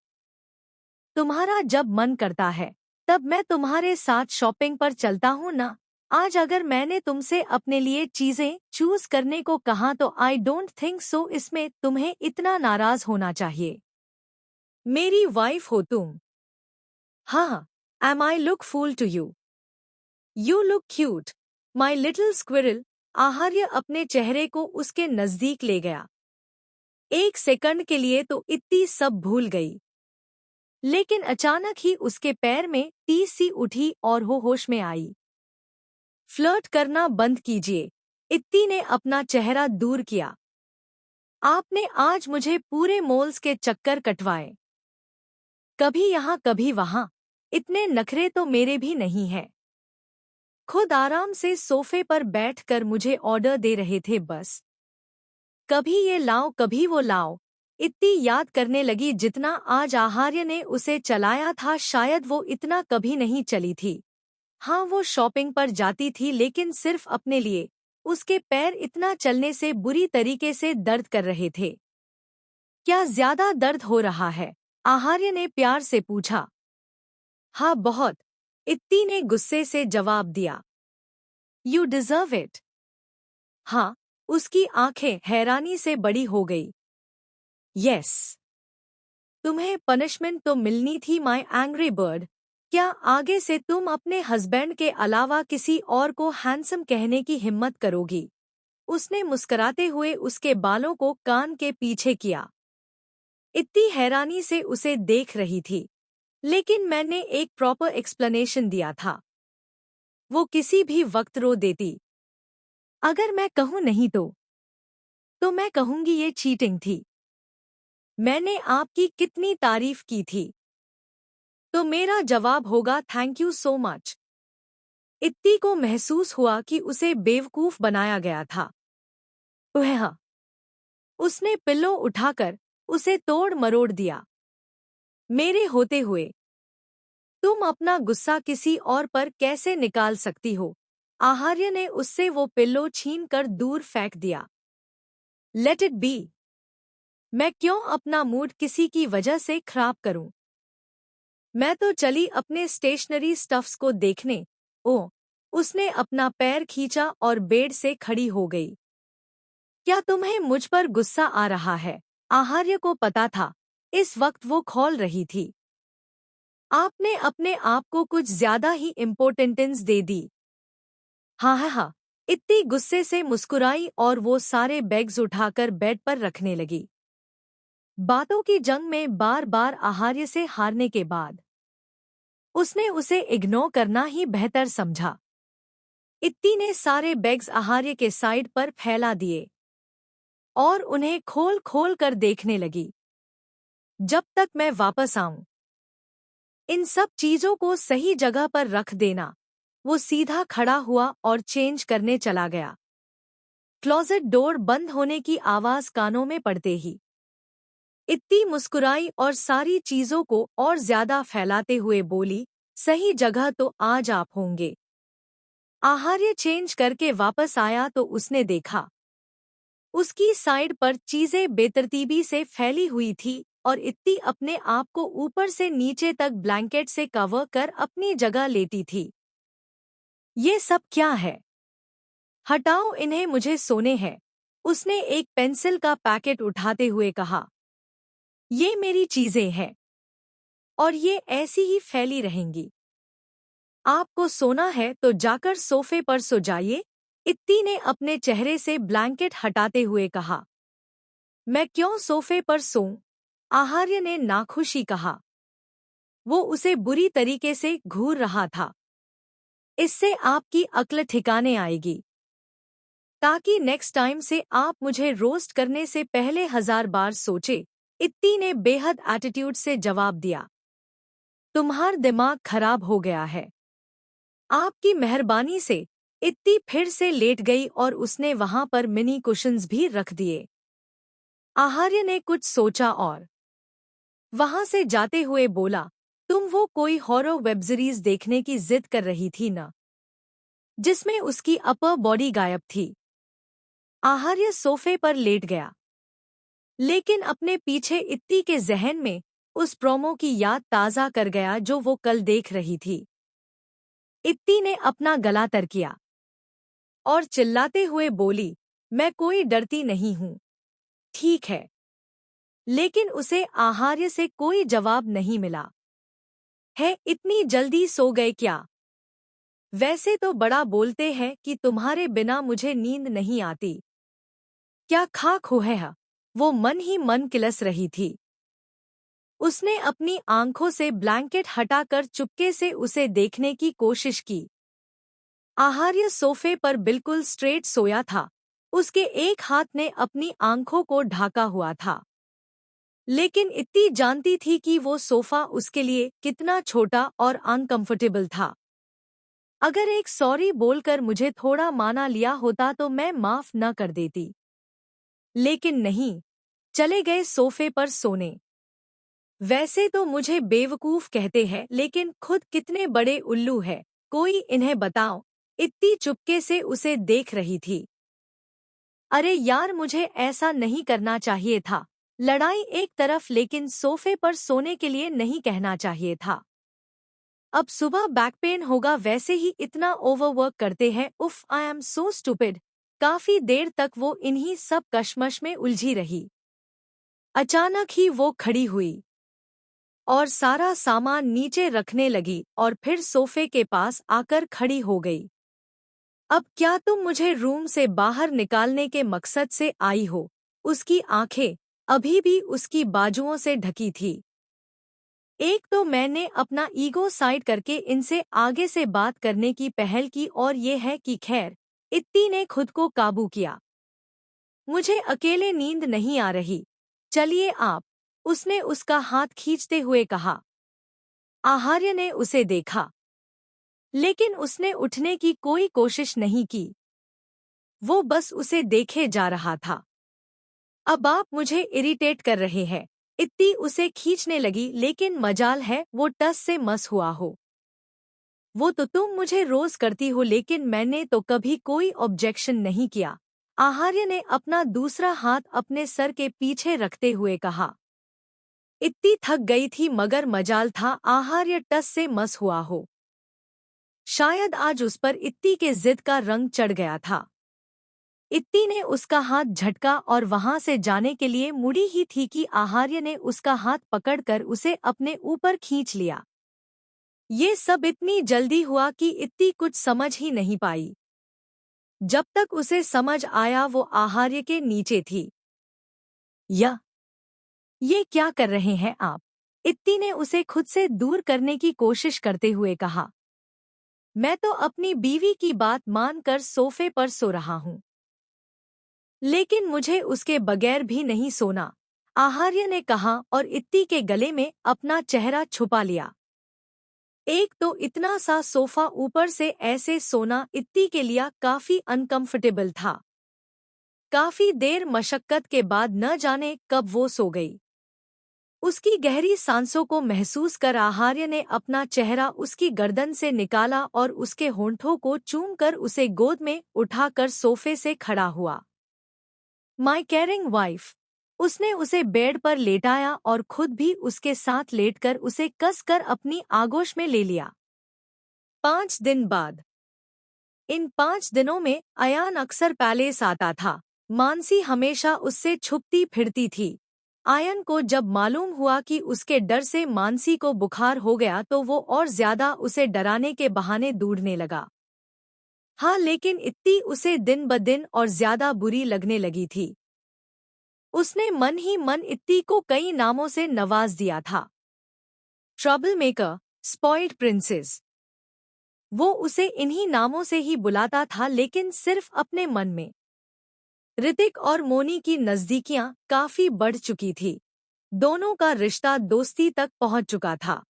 तुम्हारा जब मन करता है तब मैं तुम्हारे साथ शॉपिंग पर चलता हूँ ना। आज अगर मैंने तुमसे अपने लिए चीजें चूज करने को कहा तो आई डोंट थिंक सो इसमें तुम्हें इतना नाराज होना चाहिए। मेरी वाइफ हो तुम। हाँ, am I look fool to you? You look cute, my little squirrel. Aharya अपने चेहरे को उसके नजदीक ले गया। एक सेकंड के लिए तो इतनी सब भूल गई, लेकिन अचानक ही उसके पैर में टीस सी उठी और वो होश में आई। फ्लर्ट करना बंद कीजिए। इत्ती ने अपना चेहरा दूर किया। आपने आज मुझे पूरे मॉल्स के चक्कर कटवाए, कभी यहाँ कभी वहाँ। इतने नखरे तो मेरे भी नहीं हैं। खुद आराम से सोफे पर बैठकर मुझे ऑर्डर दे रहे थे बस। कभी ये लाओ कभी वो लाओ। इतनी याद करने लगी जितना आज आहार्य ने उसे चलाया था, शायद वो इतना कभी नहीं चली थी। हाँ, वो शॉपिंग पर जाती थी लेकिन सिर्फ अपने लिए। उसके पैर इतना चलने से बुरी तरीके से दर्द कर रहे थे। क्या ज्यादा दर्द हो रहा है? आहार्य ने प्यार से पूछा। हाँ, बहुत। इत्ती ने गुस्से से जवाब दिया। You deserve it. हाँ, उसकी आंखें हैरानी से बड़ी हो गई। यस, तुम्हें पनिशमेंट तो मिलनी थी माय एंग्री बर्ड। क्या आगे से तुम अपने हस्बैंड के अलावा किसी और को हैंडसम कहने की हिम्मत करोगी? उसने मुस्कुराते हुए उसके बालों को कान के पीछे किया। इतनी हैरानी से उसे देख रही थी, लेकिन मैंने एक प्रॉपर एक्सप्लेनेशन दिया था। वो किसी भी वक्त रो देती। अगर मैं कहूँ नहीं तो मैं कहूँगी ये चीटिंग थी। मैंने आपकी कितनी तारीफ की थी, तो मेरा जवाब होगा थैंक यू सो मच। इत्ती को महसूस हुआ कि उसे बेवकूफ बनाया गया था। वह उसने पिल्लो उठाकर उसे तोड़ मरोड़ दिया। मेरे होते हुए तुम अपना गुस्सा किसी और पर कैसे निकाल सकती हो? आहार्य ने उससे वो पिल्लो छीनकर दूर फेंक दिया। Let it be. मैं क्यों अपना मूड किसी की वजह से खराब करूं? मैं तो चली अपने स्टेशनरी स्टफ्स को देखने। ओह, उसने अपना पैर खींचा और बेड से खड़ी हो गई। क्या तुम्हें मुझ पर गुस्सा आ रहा है? आहार्य को पता था इस वक्त वो खौल रही थी। आपने अपने आप को कुछ ज्यादा ही इम्पोर्टेंटेंस दे दी। हाँ हाँ हाँ, इतनी गुस्से से मुस्कुराई और वो सारे बैग्स उठाकर बेड पर रखने लगी। बातों की जंग में बार बार आहार्य से हारने के बाद उसने उसे इग्नोर करना ही बेहतर समझा। इत्ती ने सारे बैग्स आहार्य के साइड पर फैला दिए और उन्हें खोल खोल कर देखने लगी। जब तक मैं वापस आऊं, इन सब चीजों को सही जगह पर रख देना। वो सीधा खड़ा हुआ और चेंज करने चला गया। क्लोजेट डोर बंद होने की आवाज कानों में पड़ते ही इत्ती मुस्कुराई और सारी चीजों को और ज्यादा फैलाते हुए बोली, सही जगह तो आज आप होंगे। आहार्य चेंज करके वापस आया तो उसने देखा उसकी साइड पर चीजें बेतरतीबी से फैली हुई थी और इत्ती अपने आप को ऊपर से नीचे तक ब्लैंकेट से कवर कर अपनी जगह लेटी थी। ये सब क्या है? हटाओ इन्हें, मुझे सोने हैं। उसने एक पेंसिल का पैकेट उठाते हुए कहा। ये मेरी चीजें हैं और ये ऐसी ही फैली रहेंगी। आपको सोना है तो जाकर सोफे पर सो जाइए, इत्ती ने अपने चेहरे से ब्लैंकेट हटाते हुए कहा। मैं क्यों सोफे पर सोऊं? आहार्य ने नाखुशी कहा। वो उसे बुरी तरीके से घूर रहा था। इससे आपकी अक्ल ठिकाने आएगी, ताकि नेक्स्ट टाइम से आप मुझे रोस्ट करने से पहले 1000 बार सोचे, इत्ती ने बेहद एटीट्यूड से जवाब दिया। तुम्हारा दिमाग खराब हो गया है। आपकी मेहरबानी से। इत्ती फिर से लेट गई और उसने वहां पर मिनी कुशन्स भी रख दिए। आहार्य ने कुछ सोचा और वहां से जाते हुए बोला, तुम वो कोई हॉरर वेब सीरीज देखने की जिद कर रही थी ना, जिसमें उसकी अपर बॉडी गायब थी। आहार्य सोफे पर लेट गया, लेकिन अपने पीछे इत्ती के जहन में उस प्रोमो की याद ताज़ा कर गया जो वो कल देख रही थी। इत्ती ने अपना गला तरकिया और चिल्लाते हुए बोली, मैं कोई डरती नहीं हूँ। ठीक है। लेकिन उसे आहार्य से कोई जवाब नहीं मिला। है, इतनी जल्दी सो गए क्या? वैसे तो बड़ा बोलते हैं कि तुम्हारे बिना मुझे नींद नहीं आती। क्या खाक हो है? वो मन ही मन किलस रही थी। उसने अपनी आंखों से ब्लैंकेट हटाकर चुपके से उसे देखने की कोशिश की। आहार्य सोफे पर बिल्कुल स्ट्रेट सोया था। उसके एक हाथ ने अपनी आंखों को ढाका हुआ था, लेकिन इतनी जानती थी कि वो सोफा उसके लिए कितना छोटा और अनकंफर्टेबल था। अगर एक सॉरी बोलकर मुझे थोड़ा माना लिया होता तो मैं माफ न कर देती, लेकिन नहीं, चले गए सोफे पर सोने। वैसे तो मुझे बेवकूफ कहते हैं, लेकिन खुद कितने बड़े उल्लू है, कोई इन्हें बताओ। इत्ती चुपके से उसे देख रही थी। अरे यार, मुझे ऐसा नहीं करना चाहिए था। लड़ाई एक तरफ, लेकिन सोफे पर सोने के लिए नहीं कहना चाहिए था। अब सुबह बैक पेन होगा, वैसे ही इतना ओवरवर्क करते हैं। उफ, आई एम सो स्टूपिड। काफी देर तक वो इन्हीं सब कश्मश में उलझी रही। अचानक ही वो खड़ी हुई और सारा सामान नीचे रखने लगी और फिर सोफे के पास आकर खड़ी हो गई। अब क्या तुम मुझे रूम से बाहर निकालने के मकसद से आई हो? उसकी आंखें अभी भी उसकी बाजुओं से ढकी थी। एक तो मैंने अपना ईगो साइड करके इनसे आगे से बात करने की पहल की, और ये है कि खैर, इत्ती ने खुद को काबू किया। मुझे अकेले नींद नहीं आ रही। चलिए आप, उसने उसका हाथ खींचते हुए कहा। आहार्य ने उसे देखा, लेकिन उसने उठने की कोई कोशिश नहीं की। वो बस उसे देखे जा रहा था। अब आप मुझे इरिटेट कर रहे हैं। इत्ती उसे खींचने लगी, लेकिन मजाल है वो टस से मस हुआ हो। वो तो तुम मुझे रोज करती हो, लेकिन मैंने तो कभी कोई ऑब्जेक्शन नहीं किया। आहार्य ने अपना दूसरा हाथ अपने सर के पीछे रखते हुए कहा। इत्ती थक गई थी, मगर मजाल था आहार्य टस से मस हुआ हो। शायद आज उस पर इत्ती के जिद का रंग चढ़ गया था। इत्ती ने उसका हाथ झटका और वहां से जाने के लिए मुड़ी ही थी कि आहार्य ने उसका हाथ पकड़कर उसे अपने ऊपर खींच लिया। ये सब इतनी जल्दी हुआ कि इत्ती कुछ समझ ही नहीं पाई। जब तक उसे समझ आया वो आहार्य के नीचे थी। ये क्या कर रहे हैं आप? इत्ती ने उसे खुद से दूर करने की कोशिश करते हुए कहा। मैं तो अपनी बीवी की बात मानकर सोफे पर सो रहा हूँ, लेकिन मुझे उसके बगैर भी नहीं सोना, आहार्य ने कहा और इत्ती के गले में अपना चेहरा छुपा लिया। एक तो इतना सा सोफा, ऊपर से ऐसे सोना इत्ती के लिए काफी अनकंफर्टेबल था। काफी देर मशक्कत के बाद न जाने कब वो सो गई। उसकी गहरी सांसों को महसूस कर आहार्य ने अपना चेहरा उसकी गर्दन से निकाला और उसके होंठों को चूमकर उसे गोद में उठाकर सोफे से खड़ा हुआ। My caring wife. उसने उसे बेड पर लेटाया और खुद भी उसके साथ लेटकर उसे कसकर अपनी आगोश में ले लिया। 5 दिन बाद। इन 5 दिनों में अयान अक्सर पैलेस आता था। मानसी हमेशा उससे छुपती फिरती थी। आयन को जब मालूम हुआ कि उसके डर से मानसी को बुखार हो गया तो वो और ज्यादा उसे डराने के बहाने ढूंढने लगा। हाँ, लेकिन इत्ती उसे दिन ब दिन और ज्यादा बुरी लगने लगी थी। उसने मन ही मन इत्ती को कई नामों से नवाज दिया था। Trouble maker, spoiled princess. वो उसे इन्हीं नामों से ही बुलाता था, लेकिन सिर्फ अपने मन में। ऋतिक और मोनी की नजदीकियां काफी बढ़ चुकी थी। दोनों का रिश्ता दोस्ती तक पहुंच चुका था।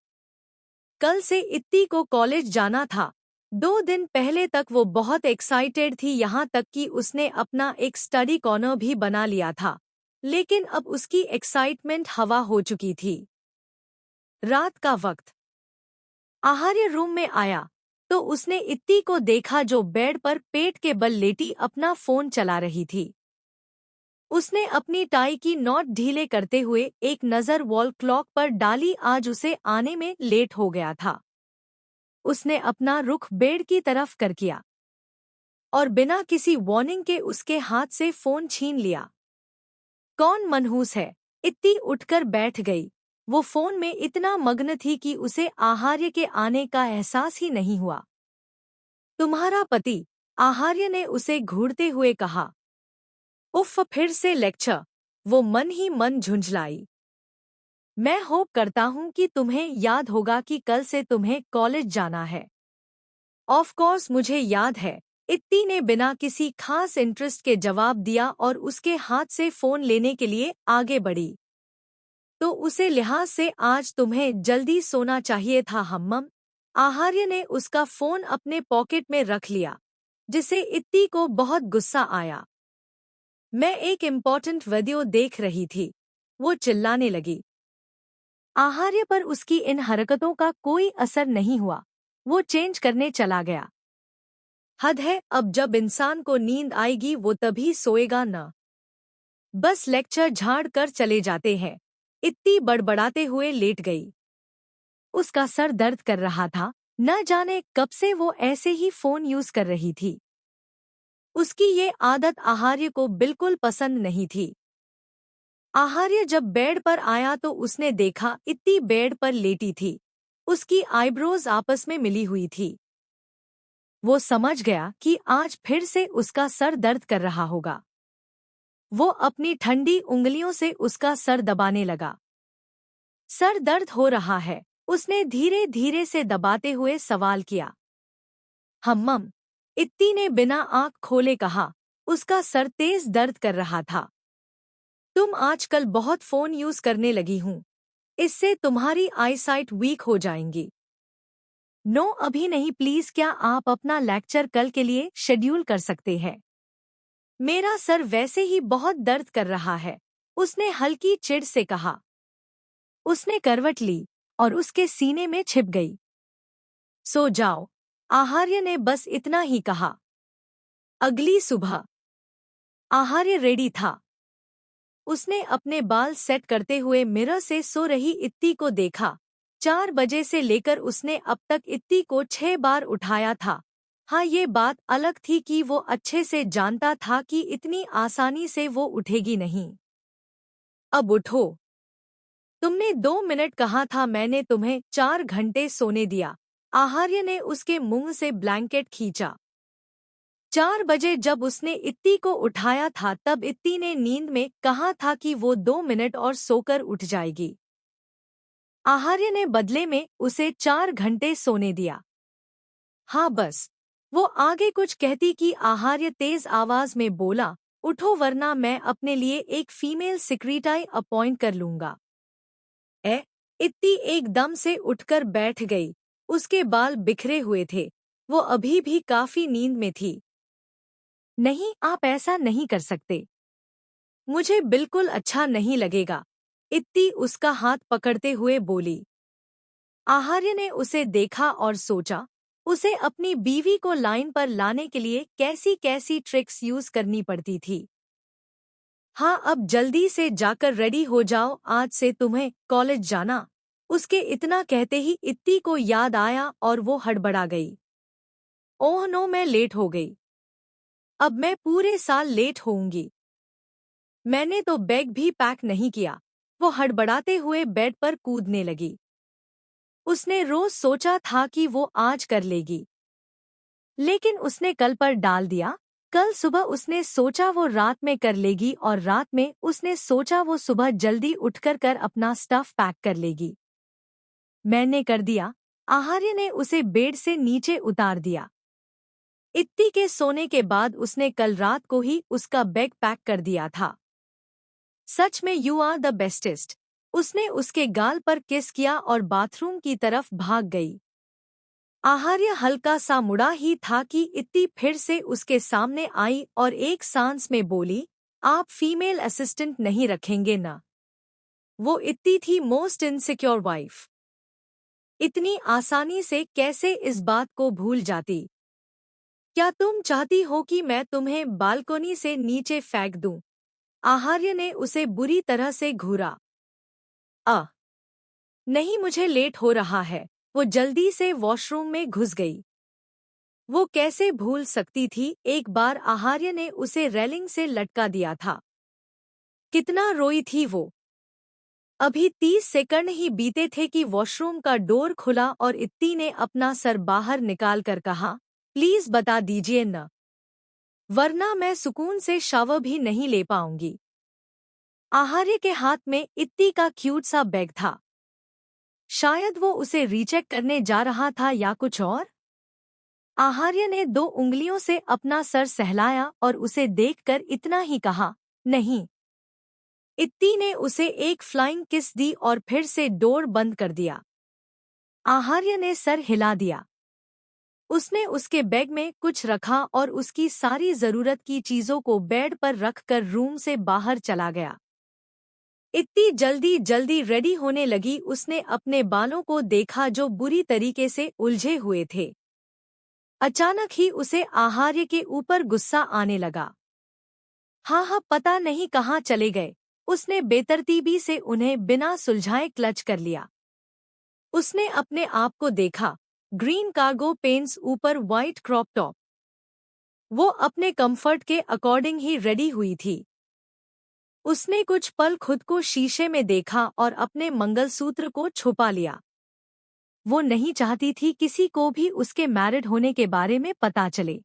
कल से इत्ती को कॉलेज जाना था। 2 दिन पहले तक वो बहुत एक्साइटेड थी, यहाँ तक कि उसने अपना एक स्टडी कॉर्नर भी बना लिया था। लेकिन अब उसकी एक्साइटमेंट हवा हो चुकी थी। रात का वक्त आहार्य रूम में आया तो उसने इत्ती को देखा, जो बेड पर पेट के बल लेटी अपना फोन चला रही थी। उसने अपनी टाई की नॉट ढीले करते हुए एक नज़र वॉल क्लॉक पर डाली। आज उसे आने में लेट हो गया था। उसने अपना रुख बेड की तरफ कर किया और बिना किसी वार्निंग के उसके हाथ से फोन छीन लिया। कौन मनहूस है? इत्ती उठकर बैठ गई। वो फोन में इतना मग्न थी कि उसे आहार्य के आने का एहसास ही नहीं हुआ। तुम्हारा पति, आहार्य ने उसे घूरते हुए कहा। उफ़, फिर से लेक्चर। वो मन ही मन झुंझलाई। मैं होप करता हूँ कि तुम्हें याद होगा कि कल से तुम्हें कॉलेज जाना है। ऑफ कोर्स मुझे याद है, इत्ती ने बिना किसी खास इंटरेस्ट के जवाब दिया और उसके हाथ से फोन लेने के लिए आगे बढ़ी। तो उसे लिहाज से आज तुम्हें जल्दी सोना चाहिए था हम्मम। आहार्य ने उसका फोन अपने पॉकेट में रख लिया, जिसे इत्ती को बहुत गुस्सा आया। मैं एक इम्पॉर्टेंट वीडियो देख रही थी, वो चिल्लाने लगी। आहार्य पर उसकी इन हरकतों का कोई असर नहीं हुआ। वो चेंज करने चला गया। हद है, अब जब इंसान को नींद आएगी वो तभी सोएगा न। बस लेक्चर झाड़ कर चले जाते हैं। इत्ती बड़बड़ाते हुए लेट गई। उसका सर दर्द कर रहा था। न जाने कब से वो ऐसे ही फोन यूज कर रही थी। उसकी ये आदत आहार्य को बिल्कुल पसंद नहीं थी। आहार्य जब बेड पर आया तो उसने देखा इत्ती बेड पर लेटी थी। उसकी आईब्रोज आपस में मिली हुई थी। वो समझ गया कि आज फिर से उसका सर दर्द कर रहा होगा। वो अपनी ठंडी उंगलियों से उसका सर दबाने लगा। सर दर्द हो रहा है? उसने धीरे धीरे से दबाते हुए सवाल किया। हम्मम, इत्ती ने बिना आंख खोले कहा। उसका सर तेज दर्द कर रहा था। तुम आजकल बहुत फोन यूज करने लगी हूँ, इससे तुम्हारी आईसाइट वीक हो जाएंगी। नो, अभी नहीं प्लीज। क्या आप अपना लेक्चर कल के लिए शेड्यूल कर सकते हैं? मेरा सर वैसे ही बहुत दर्द कर रहा है, उसने हल्की चिढ़ से कहा। उसने करवट ली और उसके सीने में छिप गई। सो जाओ, आहार्य ने बस इतना ही कहा। अगली सुबह आहार्य रेडी था। उसने अपने बाल सेट करते हुए मिरर से सो रही इत्ती को देखा। 4 बजे से लेकर उसने अब तक इत्ती को 6 बार उठाया था। हाँ, ये बात अलग थी कि वो अच्छे से जानता था कि इतनी आसानी से वो उठेगी नहीं। अब उठो। तुमने 2 मिनट कहा था, मैंने तुम्हें 4 घंटे सोने दिया। आहार्य ने उसके मुंह से ब्लैंकेट खींचा। 4 बजे जब उसने इत्ती को उठाया था तब इत्ती ने नींद में कहा था कि वो 2 मिनट और सोकर उठ जाएगी। आहार्य ने बदले में उसे 4 घंटे सोने दिया। हाँ बस। वो आगे कुछ कहती कि आहार्य तेज आवाज में बोला, उठो वरना मैं अपने लिए एक फीमेल सेक्रेटरी अपॉइंट कर लूंगा। इत्ती एकदम से उठकर बैठ गई। उसके बाल बिखरे हुए थे। वो अभी भी काफी नींद में थी। नहीं, आप ऐसा नहीं कर सकते। मुझे बिल्कुल अच्छा नहीं लगेगा। इत्ती उसका हाथ पकड़ते हुए बोली। आहार्य ने उसे देखा और सोचा, उसे अपनी बीवी को लाइन पर लाने के लिए कैसी कैसी ट्रिक्स यूज करनी पड़ती थी। हाँ, अब जल्दी से जाकर रेडी हो जाओ, आज से तुम्हें कॉलेज जाना। उसके इतना कहते ही इत्ती को याद आया और वो हड़बड़ा गई। ओह नो, मैं लेट हो गई। अब मैं पूरे साल लेट होऊंगी। मैंने तो बैग भी पैक नहीं किया। वो हड़बड़ाते हुए बेड पर कूदने लगी। उसने रोज सोचा था कि वो आज कर लेगी, लेकिन उसने कल पर डाल दिया। कल सुबह उसने सोचा वो रात में कर लेगी और रात में उसने सोचा वो सुबह जल्दी उठकर कर अपना स्टफ पैक कर लेगी। मैंने कर दिया। आहार्य ने उसे बेड से नीचे उतार दिया। इत्ती के सोने के बाद उसने कल रात को ही उसका बैग पैक कर दिया था। सच में यू आर द बेस्टेस्ट। उसने उसके गाल पर किस किया और बाथरूम की तरफ भाग गई। आहार्य हल्का सा मुड़ा ही था कि इत्ती फिर से उसके सामने आई और एक सांस में बोली, आप फीमेल असिस्टेंट नहीं रखेंगे ना? वो इत्ती थी मोस्ट इनसिक्योर वाइफ। इतनी आसानी से कैसे इस बात को भूल जाती? क्या तुम चाहती हो कि मैं तुम्हें बालकोनी से नीचे फेंक दूं? आहार्य ने उसे बुरी तरह से घूरा। नहीं, मुझे लेट हो रहा है। वो जल्दी से वॉशरूम में घुस गई। वो कैसे भूल सकती थी, एक बार आहार्य ने उसे रेलिंग से लटका दिया था। कितना रोई थी वो। अभी 30 सेकंड ही बीते थे कि वॉशरूम का डोर खुला और इत्ती ने अपना सर बाहर निकालकर कहा, प्लीज बता दीजिए न, वरना मैं सुकून से शावर भी नहीं ले पाऊंगी। आहार्य के हाथ में इत्ती का क्यूट सा बैग था। शायद वो उसे रीचेक करने जा रहा था या कुछ और। आहार्य ने 2 उंगलियों से अपना सर सहलाया और उसे देखकर इतना ही कहा, नहीं। इत्ती ने उसे एक फ्लाइंग किस दी और फिर से डोर बंद कर दिया। आहार्य ने सर हिला दिया। उसने उसके बैग में कुछ रखा और उसकी सारी जरूरत की चीजों को बेड पर रखकर रूम से बाहर चला गया। इत्ती जल्दी जल्दी रेडी होने लगी। उसने अपने बालों को देखा जो बुरी तरीके से उलझे हुए थे। अचानक ही उसे आहार्य के ऊपर गुस्सा आने लगा। हाँ, पता नहीं कहाँ चले गए। उसने बेतरतीबी से उन्हें बिना सुलझाए क्लच कर लिया। उसने अपने आप को देखा, ग्रीन कार्गो पेंट्स ऊपर व्हाइट क्रॉप टॉप। वो अपने कंफर्ट के अकॉर्डिंग ही रेडी हुई थी। उसने कुछ पल खुद को शीशे में देखा और अपने मंगलसूत्र को छुपा लिया। वो नहीं चाहती थी किसी को भी उसके मैरिड होने के बारे में पता चले।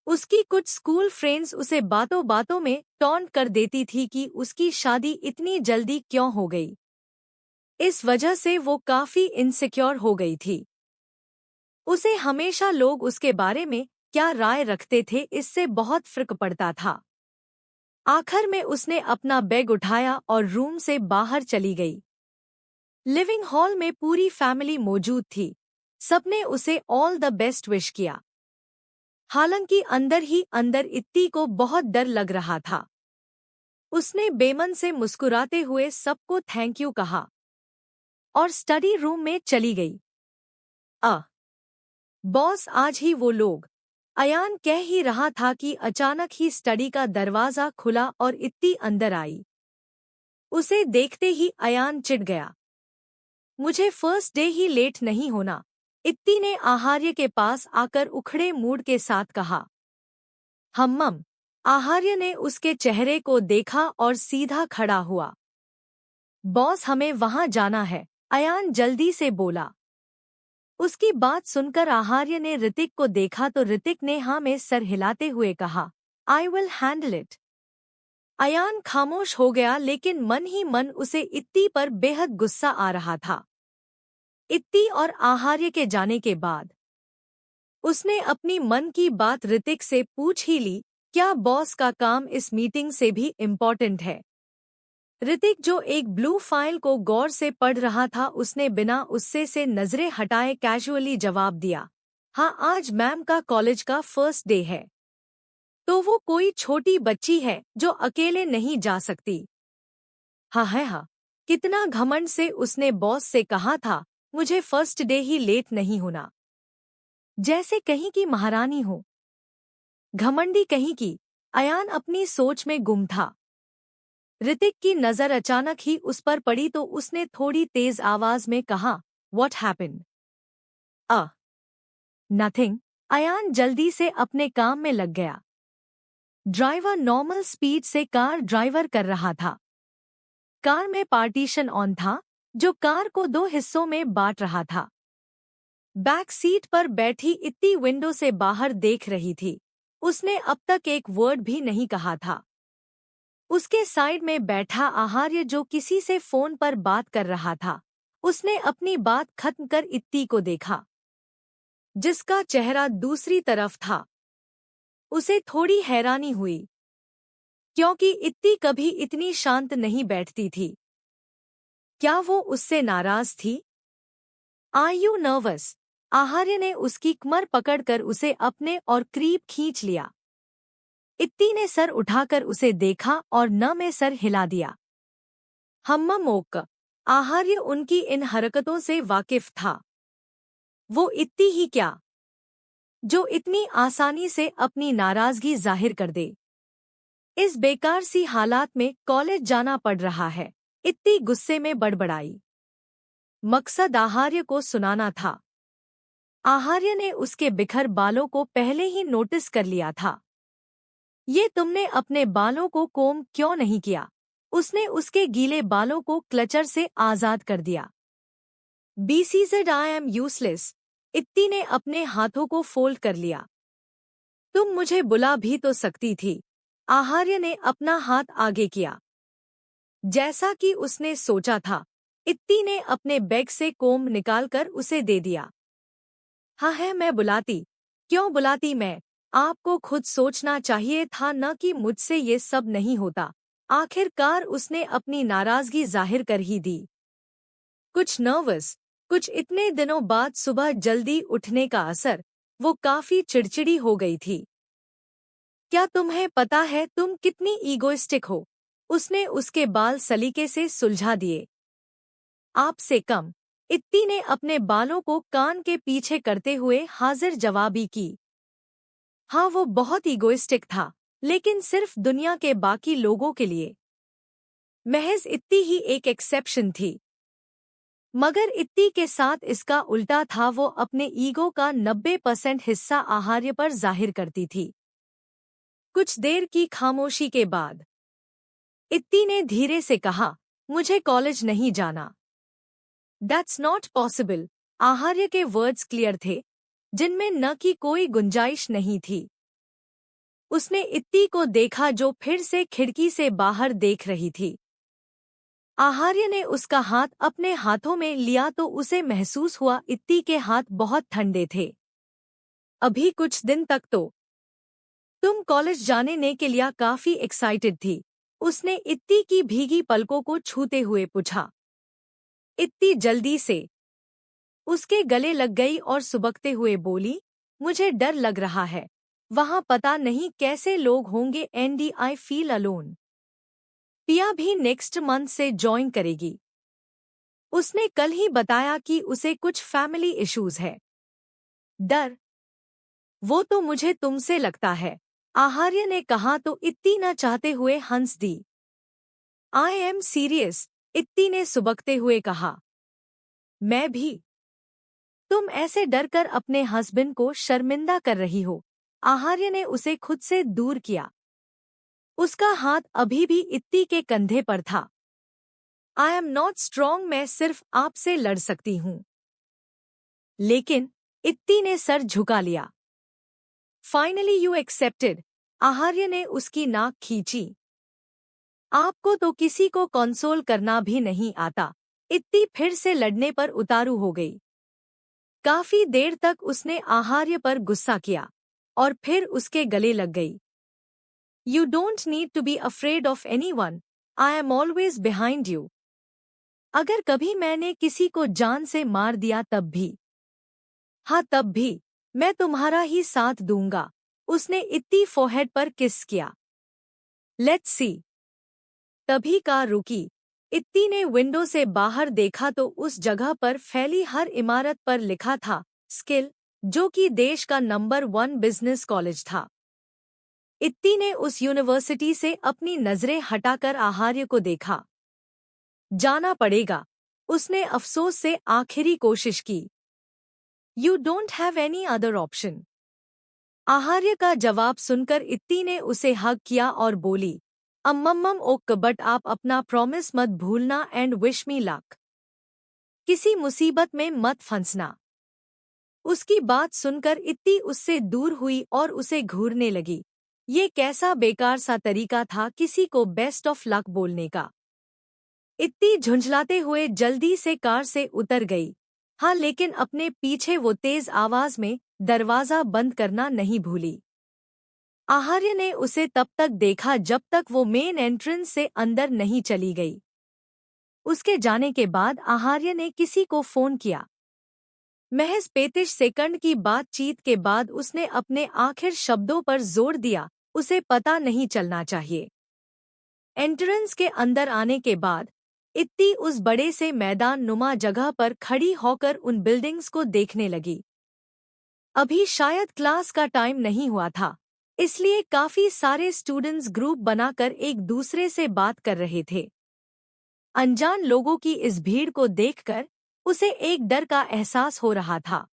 उसकी कुछ स्कूल फ्रेंड्स उसे बातों बातों में टॉन्ट कर देती थी कि उसकी शादी इतनी जल्दी क्यों हो गई। इस वजह से वो काफी इनसिक्योर हो गई थी। उसे हमेशा लोग उसके बारे में क्या राय रखते थे इससे बहुत फर्क पड़ता था। आखिर में उसने अपना बैग उठाया और रूम से बाहर चली गई। लिविंग हॉल में पूरी फैमिली मौजूद थी। सबने उसे ऑल द बेस्ट विश किया। हालांकि अंदर ही अंदर इत्ती को बहुत डर लग रहा था। उसने बेमन से मुस्कुराते हुए सबको थैंक यू कहा और स्टडी रूम में चली गई। बॉस, आज ही वो लोग। अयान कह ही रहा था कि अचानक ही स्टडी का दरवाजा खुला और इत्ती अंदर आई। उसे देखते ही अयान चिढ़ गया। मुझे फर्स्ट डे ही लेट नहीं होना, इत्ती ने आहार्य के पास आकर उखड़े मूड के साथ कहा। हम्मम। आहार्य ने उसके चेहरे को देखा और सीधा खड़ा हुआ। बॉस, हमें वहां जाना है, अयान जल्दी से बोला। उसकी बात सुनकर आहार्य ने ऋतिक को देखा तो ऋतिक ने हाँ में सर हिलाते हुए कहा, I will handle it. Ayaan खामोश हो गया, लेकिन मन ही मन उसे इत्ती पर बेहद गुस्सा आ रहा था। इत्ती और आहार्य के जाने के बाद उसने अपनी मन की बात ऋतिक से पूछ ही ली, क्या बॉस का काम इस मीटिंग से भी इम्पोर्टेंट है? ऋतिक, जो एक ब्लू फाइल को गौर से पढ़ रहा था, उसने बिना उससे से नजरें हटाए कैजुअली जवाब दिया, हाँ, आज मैम का कॉलेज का फर्स्ट डे है। तो वो कोई छोटी बच्ची है जो अकेले नहीं जा सकती। हाँ है हाँ। कितना घमंड से उसने बॉस से कहा था, मुझे फर्स्ट डे ही लेट नहीं होना। जैसे कहीं की महारानी हो। घमंडी कहीं की। अयान अपनी सोच में गुम था। ऋतिक की नजर अचानक ही उस पर पड़ी तो उसने थोड़ी तेज आवाज में कहा, व्हाट हैपेंड? नथिंग। अयान जल्दी से अपने काम में लग गया। ड्राइवर नॉर्मल स्पीड से कार ड्राइवर कर रहा था। कार में पार्टीशन ऑन था जो कार को दो हिस्सों में बांट रहा था। बैक सीट पर बैठी इत्ती विंडो से बाहर देख रही थी। उसने अब तक एक वर्ड भी नहीं कहा था। उसके साइड में बैठा आहार्य जो किसी से फोन पर बात कर रहा था, उसने अपनी बात खत्म कर इत्ती को देखा, जिसका चेहरा दूसरी तरफ था। उसे थोड़ी हैरानी हुई, क्योंकि इत्ती कभी इतनी शांत नहीं बैठती थी। क्या वो उससे नाराज थी? Are you nervous? आहार्य ने उसकी कमर पकड़कर उसे अपने और करीब खींच लिया। इत्ती ने सर उठाकर उसे देखा और न में सर हिला दिया। हम्ममोक। आहार्य उनकी इन हरकतों से वाकिफ था। वो इत्ती ही क्या, जो इतनी आसानी से अपनी नाराजगी जाहिर कर दे। इस बेकार सी हालात में कॉलेज जाना पड़ रहा है, इत्ती गुस्से में बड़बड़ाई। मकसद आहार्य को सुनाना था। आहार्य ने उसके बिखर बालों को पहले ही नोटिस कर लिया था। ये तुमने अपने बालों को कोम क्यों नहीं किया? उसने उसके गीले बालों को क्लचर से आजाद कर दिया। BCZ I am useless। इत्ती ने अपने हाथों को फोल्ड कर लिया। तुम मुझे बुला भी तो सकती थी। आहार्य ने अपना हाथ आगे किया। जैसा कि उसने सोचा था, इत्ती ने अपने बैग से कोम निकालकर उसे दे दिया। हाँ है, मैं बुलाती। क्यों बुलाती मैं? आपको खुद सोचना चाहिए था न कि मुझसे ये सब नहीं होता। आखिरकार उसने अपनी नाराजगी जाहिर कर ही दी। कुछ नर्वस, कुछ इतने दिनों बाद सुबह जल्दी उठने का असर, वो काफी चिड़चिड़ी हो गई थी। क्या तुम्हें पता है तुम कितनी ईगोइस्टिक हो? उसने उसके बाल सलीके से सुलझा दिए। आपसे कम। इत्ती ने अपने बालों को कान के पीछे करते हुए हाजिर जवाबी की। हाँ, वो बहुत ईगोइस्टिक था, लेकिन सिर्फ दुनिया के बाकी लोगों के लिए। महज इत्ती ही एक एक्सेप्शन थी। मगर इत्ती के साथ इसका उल्टा था। वो अपने ईगो का 90% हिस्सा आहार्य पर जाहिर करती थी। कुछ देर की खामोशी के बाद इत्ती ने धीरे से कहा, मुझे कॉलेज नहीं जाना। That's not possible। आहार्य के वर्ड्स क्लियर थे, जिनमें न की कोई गुंजाइश नहीं थी। उसने इत्ती को देखा जो फिर से खिड़की से बाहर देख रही थी। आहार्य ने उसका हाथ अपने हाथों में लिया तो उसे महसूस हुआ इत्ती के हाथ बहुत ठंडे थे। अभी कुछ दिन तक तो तुम कॉलेज जाने ने के लिए काफी एक्साइटेड थी। उसने इत्ती की भीगी पलकों को छूते हुए पूछा। इत्ती जल्दी से उसके गले लग गई और सुबकते हुए बोली, मुझे डर लग रहा है। वहाँ पता नहीं कैसे लोग होंगे एंड आई फील अलोन। पिया भी नेक्स्ट मंथ से ज्वाइन करेगी। उसने कल ही बताया कि उसे कुछ फैमिली इश्यूज है। डर? वो तो मुझे तुमसे लगता है। आहार्य ने कहा तो इत्ती न चाहते हुए हंस दी। आई एम सीरियस, इत्ती ने सुबकते हुए कहा। मैं भी। तुम ऐसे डर कर अपने हस्बैंड को शर्मिंदा कर रही हो। आहार्य ने उसे खुद से दूर किया। उसका हाथ अभी भी इत्ती के कंधे पर था। आई एम नॉट स्ट्रॉन्ग, मैं सिर्फ आपसे लड़ सकती हूँ। लेकिन इत्ती ने सर झुका लिया। Finally you accepted. आहार्य ने उसकी नाक खींची। आपको तो किसी को कंसोल करना भी नहीं आता। इत्ती फिर से लड़ने पर उतारू हो गई। काफी देर तक उसने आहार्य पर गुस्सा किया और फिर उसके गले लग गई। You don't need to be afraid of anyone. I am always behind you. अगर कभी मैंने किसी को जान से मार दिया तब भी, हाँ तब भी, मैं तुम्हारा ही साथ दूंगा। उसने इत्ती फोरहेड पर किस किया। Let's see. तभी कार रुकी। इत्ती ने विंडो से बाहर देखा तो उस जगह पर फैली हर इमारत पर लिखा था स्किल, जो कि देश का नंबर 1 बिजनेस कॉलेज था। इत्ती ने उस यूनिवर्सिटी से अपनी नजरें हटाकर आहार्य को देखा। जाना पड़ेगा, उसने अफसोस से आखिरी कोशिश की। You don't have any other option. Aharya का जवाब सुनकर इत्ती ने उसे हग किया और बोली, अम्मम्मम ओक बट आप अपना प्रॉमिस मत भूलना एंड विश मी लक। किसी मुसीबत में मत फंसना। उसकी बात सुनकर इत्ती उससे दूर हुई और उसे घूरने लगी। ये कैसा बेकार सा तरीका था किसी को बेस्ट ऑफ लक बोलने का। इत्ती झुंझलाते हुए जल्दी से कार से उतर गई। हाँ, लेकिन अपने पीछे वो तेज आवाज में दरवाजा बंद करना नहीं भूली। आहार्य ने उसे तब तक देखा जब तक वो मेन एंट्रेंस से अंदर नहीं चली गई। उसके जाने के बाद आहार्य ने किसी को फोन किया। महज 35 सेकंड की बातचीत के बाद उसने अपने आखिर शब्दों पर जोर दिया, उसे पता नहीं चलना चाहिए। एंट्रेंस के अंदर आने के बाद इत्ती उस बड़े से मैदान नुमा जगह पर खड़ी होकर उन बिल्डिंग्स को देखने लगी। अभी शायद क्लास का टाइम नहीं हुआ था, इसलिए काफी सारे स्टूडेंट्स ग्रुप बनाकर एक दूसरे से बात कर रहे थे। अनजान लोगों की इस भीड़ को देखकर उसे एक डर का एहसास हो रहा था।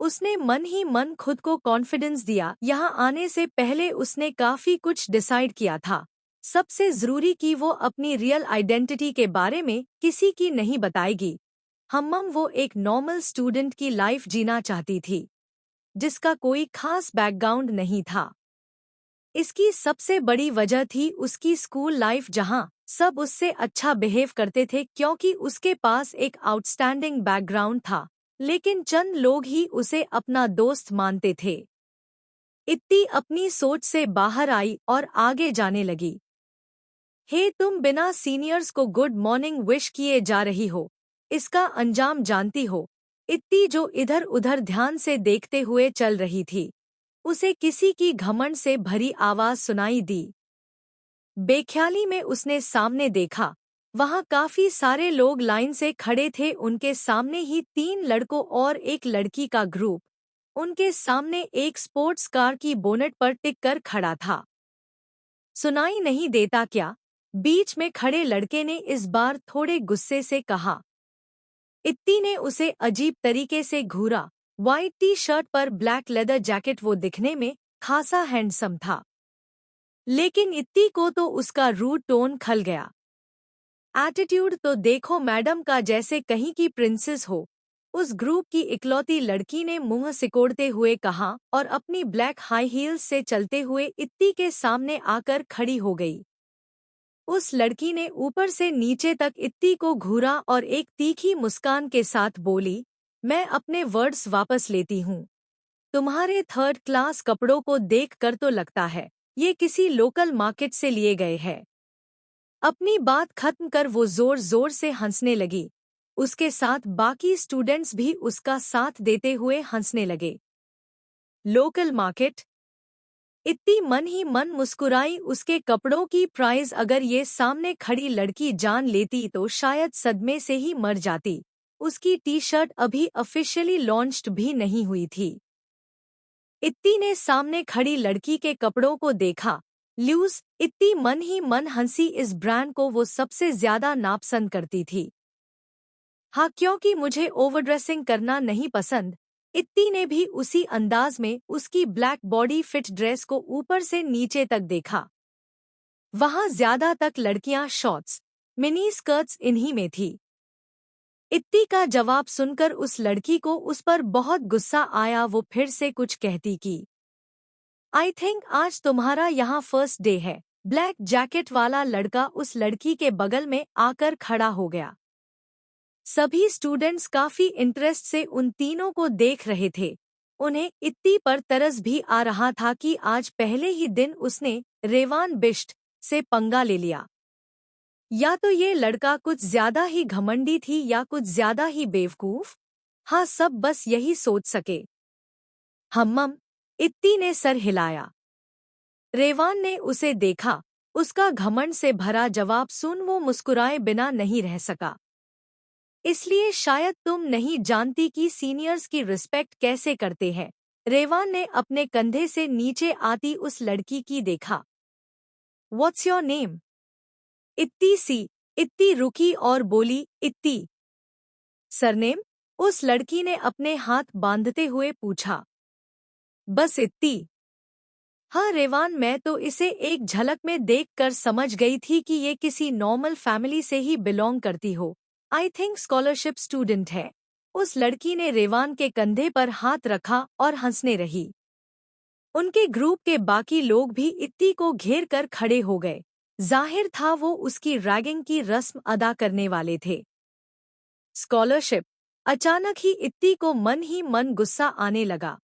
उसने मन ही मन खुद को कॉन्फिडेंस दिया। यहाँ आने से पहले उसने काफी कुछ डिसाइड किया था। सबसे जरूरी कि वो अपनी रियल आइडेंटिटी के बारे में किसी की नहीं बताएगी। वो एक नॉर्मल स्टूडेंट की लाइफ जीना चाहती थी, जिसका कोई खास बैकग्राउंड नहीं था। इसकी सबसे बड़ी वजह थी उसकी स्कूल लाइफ, जहां सब उससे अच्छा बिहेव करते थे क्योंकि उसके पास एक आउटस्टैंडिंग बैकग्राउंड था, लेकिन चंद लोग ही उसे अपना दोस्त मानते थे। इत्ती अपनी सोच से बाहर आई और आगे जाने लगी। हे, तुम बिना सीनियर्स को गुड मॉर्निंग विश किए जा रही हो, इसका अंजाम जानती हो? इत्ती, जो इधर उधर ध्यान से देखते हुए चल रही थी, उसे किसी की घमंड से भरी आवाज सुनाई दी। बेख्याली में उसने सामने देखा। वहां काफी सारे लोग लाइन से खड़े थे। उनके सामने ही 3 लड़कों और एक लड़की का ग्रुप। उनके सामने एक स्पोर्ट्स कार की बोनेट पर टिककर खड़ा था। सुनाई नहीं देता क्या? बीच में खड़े लड़के ने इस बार थोड़े गुस्से से कहा। इत्ती ने उसे अजीब तरीके से घूरा। व्हाइट टी शर्ट पर ब्लैक लेदर जैकेट, वो दिखने में खासा हैंडसम था, लेकिन इत्ती को तो उसका रूड टोन खल गया। एटीट्यूड तो देखो मैडम का, जैसे कहीं की प्रिंसेस हो। उस ग्रुप की इकलौती लड़की ने मुंह सिकोड़ते हुए कहा और अपनी ब्लैक हाई हील्स से चलते हुए इत्ती के सामने आकर खड़ी हो गई। उस लड़की ने ऊपर से नीचे तक इत्ती को घूरा और एक तीखी मुस्कान के साथ बोली, मैं अपने वर्ड्स वापस लेती हूँ। तुम्हारे 3rd क्लास कपड़ों को देखकर तो लगता है ये किसी लोकल मार्केट से लिए गए हैं। अपनी बात खत्म कर वो जोर जोर से हंसने लगी। उसके साथ बाकी स्टूडेंट्स भी उसका साथ देते हुए हंसने लगे। Local market? इत्ती मन ही मन मुस्कुराई। उसके कपड़ों की प्राइस अगर ये सामने खड़ी लड़की जान लेती तो शायद सदमे से ही मर जाती। उसकी टी शर्ट अभी ऑफिशियली लॉन्च्ड भी नहीं हुई थी। इत्ती ने सामने खड़ी लड़की के कपड़ों को देखा। लूज। इत्ती मन ही मन हंसी। इस ब्रांड को वो सबसे ज्यादा नापसंद करती थी। हाँ, क्योंकि मुझे ओवरड्रेसिंग करना नहीं पसंद। इत्ती ने भी उसी अंदाज में उसकी ब्लैक बॉडी फिट ड्रेस को ऊपर से नीचे तक देखा। वहां ज्यादा तक लड़कियां शॉर्ट्स, मिनी स्कर्ट्स इन्हीं में थी। इत्ती का जवाब सुनकर उस लड़की को उस पर बहुत गुस्सा आया। वो फिर से कुछ कहती की। आई थिंक आज तुम्हारा यहाँ फर्स्ट डे है। ब्लैक जैकेट वाला लड़का उस लड़की के बगल में आकर खड़ा हो गया। सभी स्टूडेंट्स काफी इंटरेस्ट से उन तीनों को देख रहे थे। उन्हें इत्ती पर तरस भी आ रहा था कि आज पहले ही दिन उसने रेवान बिष्ट से पंगा ले लिया। या तो ये लड़का कुछ ज्यादा ही घमंडी थी या कुछ ज्यादा ही बेवकूफ। हाँ, सब बस यही सोच सके। इत्ती ने सर हिलाया। रेवान ने उसे देखा। उसका घमंड से भरा जवाब सुन वो मुस्कुराए बिना नहीं रह सका। इसलिए शायद तुम नहीं जानती कि सीनियर्स की रिस्पेक्ट कैसे करते हैं। रेवान ने अपने कंधे से नीचे आती उस लड़की की देखा। What's your name? इत्ती रुकी और बोली, इत्ती। सरनेम? उस लड़की ने अपने हाथ बांधते हुए पूछा। बस इत्ती। हाँ रेवान, मैं तो इसे एक झलक में देखकर समझ गई थी कि ये किसी नॉर्मल फैमिली से ही बिलोंग करती हो। आई थिंक स्कॉलरशिप स्टूडेंट है। उस लड़की ने रेवान के कंधे पर हाथ रखा और हंसने रही। उनके ग्रुप के बाकी लोग भी इत्ती को घेर कर खड़े हो गए। जाहिर था वो उसकी रैगिंग की रस्म अदा करने वाले थे। स्कॉलरशिप। अचानक ही इत्ती को मन ही मन गुस्सा आने लगा।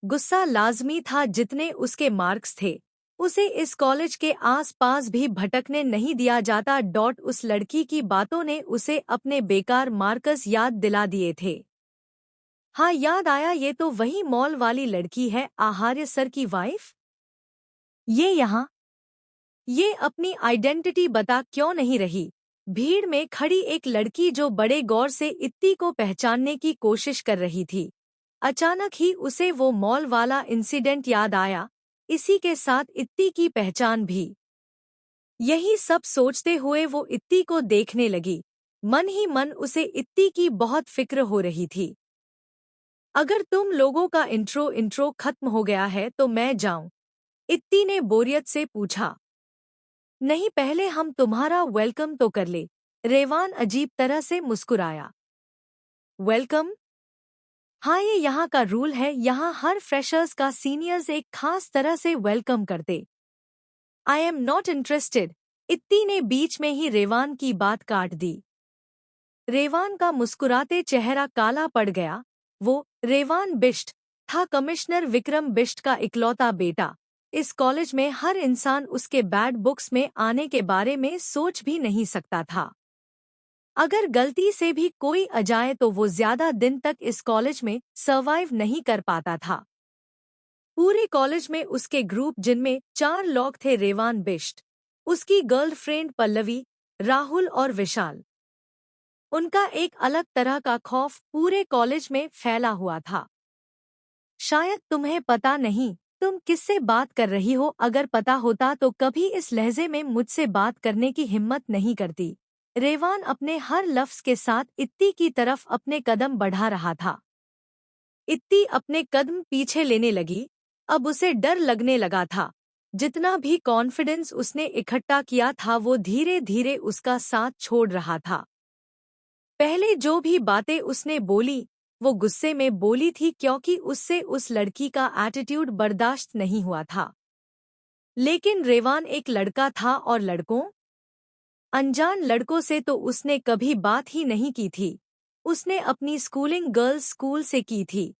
गुस्सा लाजमी था, जितने उसके मार्क्स थे उसे इस कॉलेज के आस-पास भी भटकने नहीं दिया जाता। उस लड़की की बातों ने उसे अपने बेकार मार्क्स याद दिला दिए थे। हाँ याद आया, ये तो वही मॉल वाली लड़की है, आहार्य सर की वाइफ। ये अपनी आइडेंटिटी बता क्यों नहीं रही? भीड़ में खड़ी एक लड़की जो बड़े गौर से इत्ती को पहचानने की कोशिश कर रही थी। अचानक ही उसे वो मॉल वाला इंसिडेंट याद आया, इसी के साथ इत्ती की पहचान भी। यही सब सोचते हुए वो इत्ती को देखने लगी। मन ही मन उसे इत्ती की बहुत फिक्र हो रही थी। अगर तुम लोगों का इंट्रो खत्म हो गया है तो मैं जाऊं? इत्ती ने बोरियत से पूछा। नहीं, पहले हम तुम्हारा वेलकम तो कर ले। रेवान अजीब तरह से मुस्कुराया। वेलकम? हाँ, ये यहाँ का रूल है। यहाँ हर फ्रेशर्स का सीनियर्स एक खास तरह से वेलकम करते। I am not interested. इत्ती ने बीच में ही रेवान की बात काट दी। रेवान का मुस्कुराते चेहरा काला पड़ गया। वो रेवान बिष्ट था, कमिश्नर विक्रम बिष्ट का इकलौता बेटा। इस कॉलेज में हर इंसान उसके बैड बुक्स में आने के बारे में सोच भी नहीं सकता था। अगर गलती से भी कोई आ जाए तो वो ज्यादा दिन तक इस कॉलेज में सर्वाइव नहीं कर पाता था। पूरे कॉलेज में उसके ग्रुप, जिनमें 4 लोग थे, रेवान बिष्ट, उसकी गर्लफ्रेंड पल्लवी, राहुल और विशाल। उनका एक अलग तरह का खौफ पूरे कॉलेज में फैला हुआ था। शायद तुम्हें पता नहीं तुम किससे बात कर रही हो। अगर पता होता तो कभी इस लहजे में मुझसे बात करने की हिम्मत नहीं करती। रेवान अपने हर लफ्ज के साथ इत्ती की तरफ अपने कदम बढ़ा रहा था। इत्ती अपने कदम पीछे लेने लगी। अब उसे डर लगने लगा था। जितना भी कॉन्फिडेंस उसने इकट्ठा किया था वो धीरे धीरे उसका साथ छोड़ रहा था। पहले जो भी बातें उसने बोली वो गुस्से में बोली थी, क्योंकि उससे उस लड़की का एटीट्यूड बर्दाश्त नहीं हुआ था। लेकिन रेवान एक लड़का था और लड़कों, अनजान लड़कों से तो उसने कभी बात ही नहीं की थी। उसने अपनी स्कूलिंग गर्ल्स स्कूल से की थी।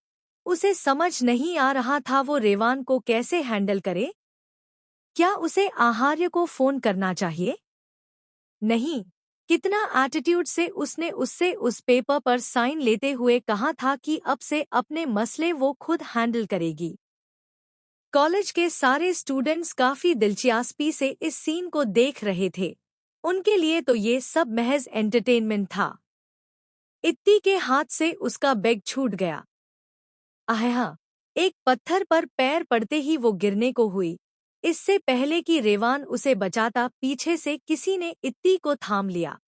उसे समझ नहीं आ रहा था वो रेवान को कैसे हैंडल करे। क्या उसे आहार्य को फोन करना चाहिए? नहीं। कितना एटीट्यूड से उसने उससे उस पेपर पर साइन लेते हुए कहा था कि अब से अपने मसले वो खुद हैंडल करेगी। कॉलेज के सारे स्टूडेंट्स काफी दिलचस्पी से इस सीन को देख रहे थे। उनके लिए तो ये सब महज एंटरटेनमेंट था। इत्ती के हाथ से उसका बैग छूट गया। आहा! एक पत्थर पर पैर पड़ते ही वो गिरने को हुई। इससे पहले कि रेवान उसे बचाता, पीछे से किसी ने इत्ती को थाम लिया।